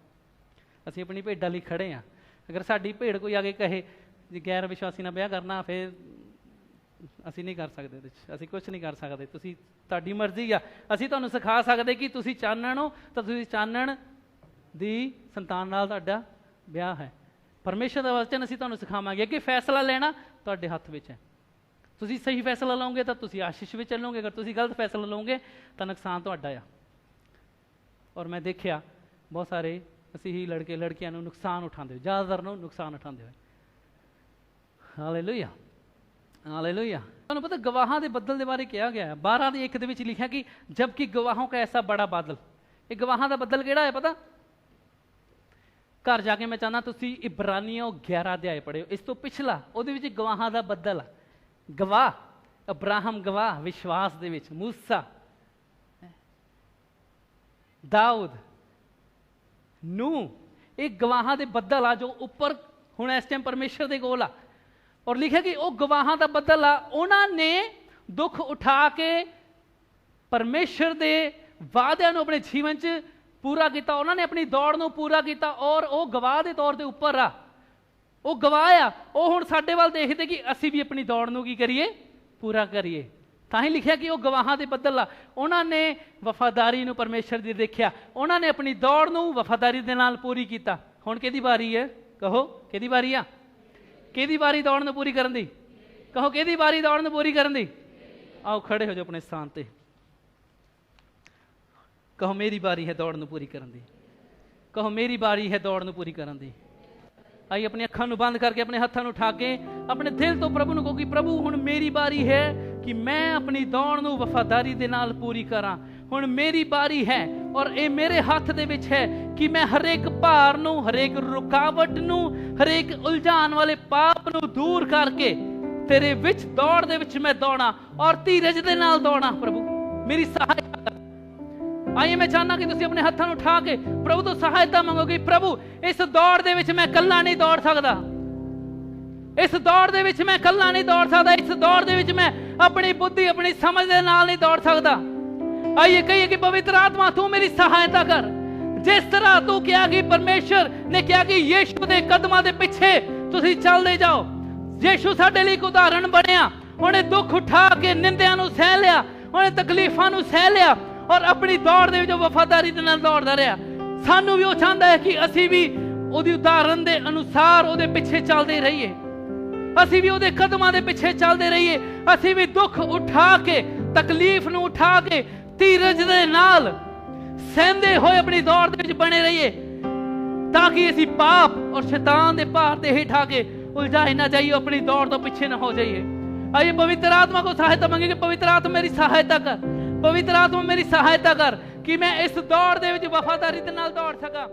ਅਸੀਂ ਆਪਣੀ ਭੇਡਾਂ ਲਈ ਖੜੇ ਹਾਂ। ਅਗਰ ਸਾਡੀ ਭੇਡ ਕੋਈ ਆ ਕੇ ਕਹੇ ਜੀ ਗੈਰ ਵਿਸ਼ਵਾਸੀ ਨਾਲ ਵਿਆਹ ਕਰਨਾ, ਫਿਰ ਅਸੀਂ ਨਹੀਂ ਕਰ ਸਕਦੇ, ਉਹਦੇ 'ਚ ਅਸੀਂ ਕੁਛ ਨਹੀਂ ਕਰ ਸਕਦੇ। ਤੁਸੀਂ, ਤੁਹਾਡੀ ਮਰਜ਼ੀ ਆ। ਅਸੀਂ ਤੁਹਾਨੂੰ ਸਿਖਾ ਸਕਦੇ ਕਿ ਤੁਸੀਂ ਚਾਨਣ ਹੋ ਤਾਂ ਤੁਸੀਂ ਚਾਨਣ ਦੀ ਸੰਤਾਨ ਨਾਲ ਤੁਹਾਡਾ ਵਿਆਹ ਹੈ। ਪਰਮੇਸ਼ਰ ਦਾ ਵਚਨ ਅਸੀਂ ਤੁਹਾਨੂੰ ਸਿਖਾਵਾਂਗੇ ਕਿ ਫੈਸਲਾ ਲੈਣਾ ਤੁਹਾਡੇ ਹੱਥ ਵਿੱਚ ਹੈ। ਤੁਸੀਂ ਸਹੀ ਫੈਸਲਾ ਲਓਗੇ ਤਾਂ ਤੁਸੀਂ ਆਸ਼ੀਸ਼ ਵਿੱਚ ਚੱਲੋਗੇ, ਅਗਰ ਤੁਸੀਂ ਗਲਤ ਫੈਸਲਾ ਲਓਗੇ ਤਾਂ ਨੁਕਸਾਨ ਤੁਹਾਡਾ ਆ। ਔਰ ਮੈਂ ਦੇਖਿਆ ਬਹੁਤ ਸਾਰੇ ਅਸੀਂ ਹੀ ਲੜਕੇ ਲੜਕੀਆਂ ਨੂੰ ਨੁਕਸਾਨ ਉਠਾਉਂਦੇ ਹੋਏ, ਜ਼ਿਆਦਾਤਰ ਨੂੰ ਨੁਕਸਾਨ ਉਠਾਉਂਦੇ ਹੋਏ। Hallelujah, hallelujah. ਤੁਹਾਨੂੰ ਪਤਾ ਗਵਾਹਾਂ ਦੇ ਬੱਦਲ ਦੇ ਬਾਰੇ ਕਿਹਾ ਗਿਆ ਹੈ, 12:1 ਦੇ ਵਿੱਚ ਲਿਖਿਆ ਕਿ ਜਬਕਿ ਗਵਾहों का ऐसा बड़ा बादल। ਇਹ ਗਵਾਹਾਂ ਦਾ ਬੱਦਲ ਕਿਹੜਾ ਹੈ ਪਤਾ? ਘਰ ਜਾ ਕੇ ਮੈਂ ਚਾਹੁੰਦਾ ਤੁਸੀਂ ਇਬਰਾਨੀਆਂ 11 ਅਧਿਆਇ ਪੜ੍ਹਿਓ, ਇਸ ਤੋਂ ਪਿਛਲਾ, ਉਹਦੇ ਵਿੱਚ ਗਵਾਹਾਂ ਦਾ ਬੱਦਲ ਆ। ਗਵਾਹ, ਅਬਰਾਹਮ ਗਵਾਹ ਵਿਸ਼ਵਾਸ ਦੇ ਵਿੱਚ, ਮੂਸਾ, ਦਾਊਦ, ਨੂਹ, ਇਹ ਗਵਾਹਾਂ ਦੇ ਬੱਦਲ ਆ ਜੋ ਉੱਪਰ ਹੁਣ ਇਸ ਟਾਈਮ ਪਰਮੇਸ਼ਰ ਦੇ ਕੋਲ ਆ। ਔਰ ਲਿਖਿਆ ਕਿ ਉਹ ਗਵਾਹਾਂ ਦਾ ਬੱਦਲ ਆ, ਉਹਨਾਂ ਨੇ ਦੁੱਖ ਉਠਾ ਕੇ ਪਰਮੇਸ਼ਰ ਦੇ ਵਾਅਦਿਆਂ ਨੂੰ ਆਪਣੇ ਜੀਵਨ 'ਚ ਪੂਰਾ ਕੀਤਾ, ਉਹਨਾਂ ਨੇ ਆਪਣੀ ਦੌੜ ਨੂੰ ਪੂਰਾ ਕੀਤਾ। ਔਰ ਉਹ ਗਵਾਹ ਦੇ ਤੌਰ 'ਤੇ ਉੱਪਰ ਆ, ਉਹ ਗਵਾਹ ਆ। ਉਹ ਹੁਣ ਸਾਡੇ ਵੱਲ ਦੇਖਦੇ ਕਿ ਅਸੀਂ ਵੀ ਆਪਣੀ ਦੌੜ ਨੂੰ ਕੀ ਕਰੀਏ, ਪੂਰਾ ਕਰੀਏ। ਤਾਂ ਹੀ ਲਿਖਿਆ ਕਿ ਉਹ ਗਵਾਹਾਂ ਦੇ ਬੱਦਲ ਆ, ਉਹਨਾਂ ਨੇ ਵਫਾਦਾਰੀ ਨੂੰ ਪਰਮੇਸ਼ਰ ਦੀ ਦੇਖਿਆ, ਉਹਨਾਂ ਨੇ ਆਪਣੀ ਦੌੜ ਨੂੰ ਵਫਾਦਾਰੀ ਦੇ ਨਾਲ ਪੂਰੀ ਕੀਤਾ। ਹੁਣ ਕਿਹਦੀ ਵਾਰੀ ਹੈ? ਕਹੋ ਕਿਹਦੀ ਵਾਰੀ ਆ? ਕਿਹਦੀ ਵਾਰੀ ਦੌੜ ਨੂੰ ਪੂਰੀ ਕਰਨ ਦੀ? ਕਹੋ ਕਿਹਦੀ ਵਾਰੀ ਦੌੜ ਨੂੰ ਪੂਰੀ ਕਰਨ ਦੀ? ਆਓ ਖੜੇ ਹੋ ਜਾਓ ਆਪਣੇ ਸਥਾਨ ਤੇ, ਕਹੋ ਮੇਰੀ ਵਾਰੀ ਹੈ ਦੌੜ ਨੂੰ ਪੂਰੀ ਕਰਨ ਦੀ। ਕਹੋ ਮੇਰੀ ਵਾਰੀ ਹੈ ਦੌੜ ਨੂੰ ਪੂਰੀ ਕਰਨ ਦੀ। ਆਈ ਆਪਣੀ ਅੱਖਾਂ ਨੂੰ ਬੰਦ ਕਰਕੇ ਆਪਣੇ ਹੱਥਾਂ ਨੂੰ ਉਠਾ ਕੇ ਆਪਣੇ ਦਿਲ ਤੋਂ ਪ੍ਰਭੂ ਨੂੰ ਕਹੋ ਕਿ ਪ੍ਰਭੂ ਹੁਣ ਮੇਰੀ ਵਾਰੀ ਹੈ ਕਿ ਮੈਂ ਆਪਣੀ ਦੌੜ ਨੂੰ ਵਫਾਦਾਰੀ ਦੇ ਨਾਲ ਪੂਰੀ ਕਰਾਂ। ਹੁਣ ਮੇਰੀ ਵਾਰੀ ਹੈ ਔਰ ਇਹ ਮੇਰੇ ਹੱਥ ਦੇ ਵਿੱਚ ਹੈ ਕਿ ਮੈਂ ਹਰੇਕ ਭਾਰ ਨੂੰ, ਹਰੇਕ ਰੁਕਾਵਟ ਨੂੰ, ਹਰੇਕ ਉਲਝਾਉਣ ਵਾਲੇ ਪਾਪ ਨੂੰ ਦੂਰ ਕਰਕੇ ਤੇਰੇ ਵਿੱਚ ਦੌੜ ਦੇ ਵਿੱਚ ਮੈਂ ਦੌੜਾਂ ਔਰ ਧੀਰਜ ਦੇ ਨਾਲ ਦੌੜਾਂ। ਪ੍ਰਭੂ ਮੇਰੀ ਸਹਾਇਤਾ ਕਰ। ਆइए मैं चाहना कि तुसीं अपने हत्थां नूं उठा के प्रभु तो सहायता मंगो कि प्रभु इस दौड़ दे विच मैं कल्ला नहीं दौड़ सकदा, इस दौड़ दे विच मैं कल्ला नहीं दौड़ सकदा, इस दौड़ दे विच मैं अपनी बुद्धि अपनी समझ दे नाल नहीं दौड़ सकदा। आइए कहिए कि पवित्र आत्मा तू मेरी सहायता कर। जिस तरह तू क्या कि परमेश्वर ने क्या कि यीशु दे कदमां दे पिछे तुसीं चलदे जाओ। यीशु साडे लई इक उदाहरण बनिया, उहने दुख उठा के निंदियां नूं सह लिया, उहने तकलीफां नूं सह लिया और अपनी दौड़ दे विच वफादारी दे नाल दौड़दा रहा। सानू भी वो चाहता है कि असी भी उहदी उदाहरण दे अनुसार उहदे पिछे चलदे रहिए, असी भी उहदे कदमां दे पिछे चलदे रहिए। असी भी दुख उठा के, तकलीफ नूं उठा के धीरज दे नाल सहंदे होए अपनी दौड़ दे विच बने रहिए, ताकि असी पाप और शैतान दे भार ते हेठ आके उलझाए ना जाइए, अपनी दौड़ तो पीछे ना हो जाइए। आइए पवित्र आत्मा को सहायता मांगे कि पवित्र आत्मा मेरी सहायता कर, पवित्र आत्मा मेरी सहायता कर कि मैं इस दौड़ दे विच वफादारी दे नाल दौड़ सकां।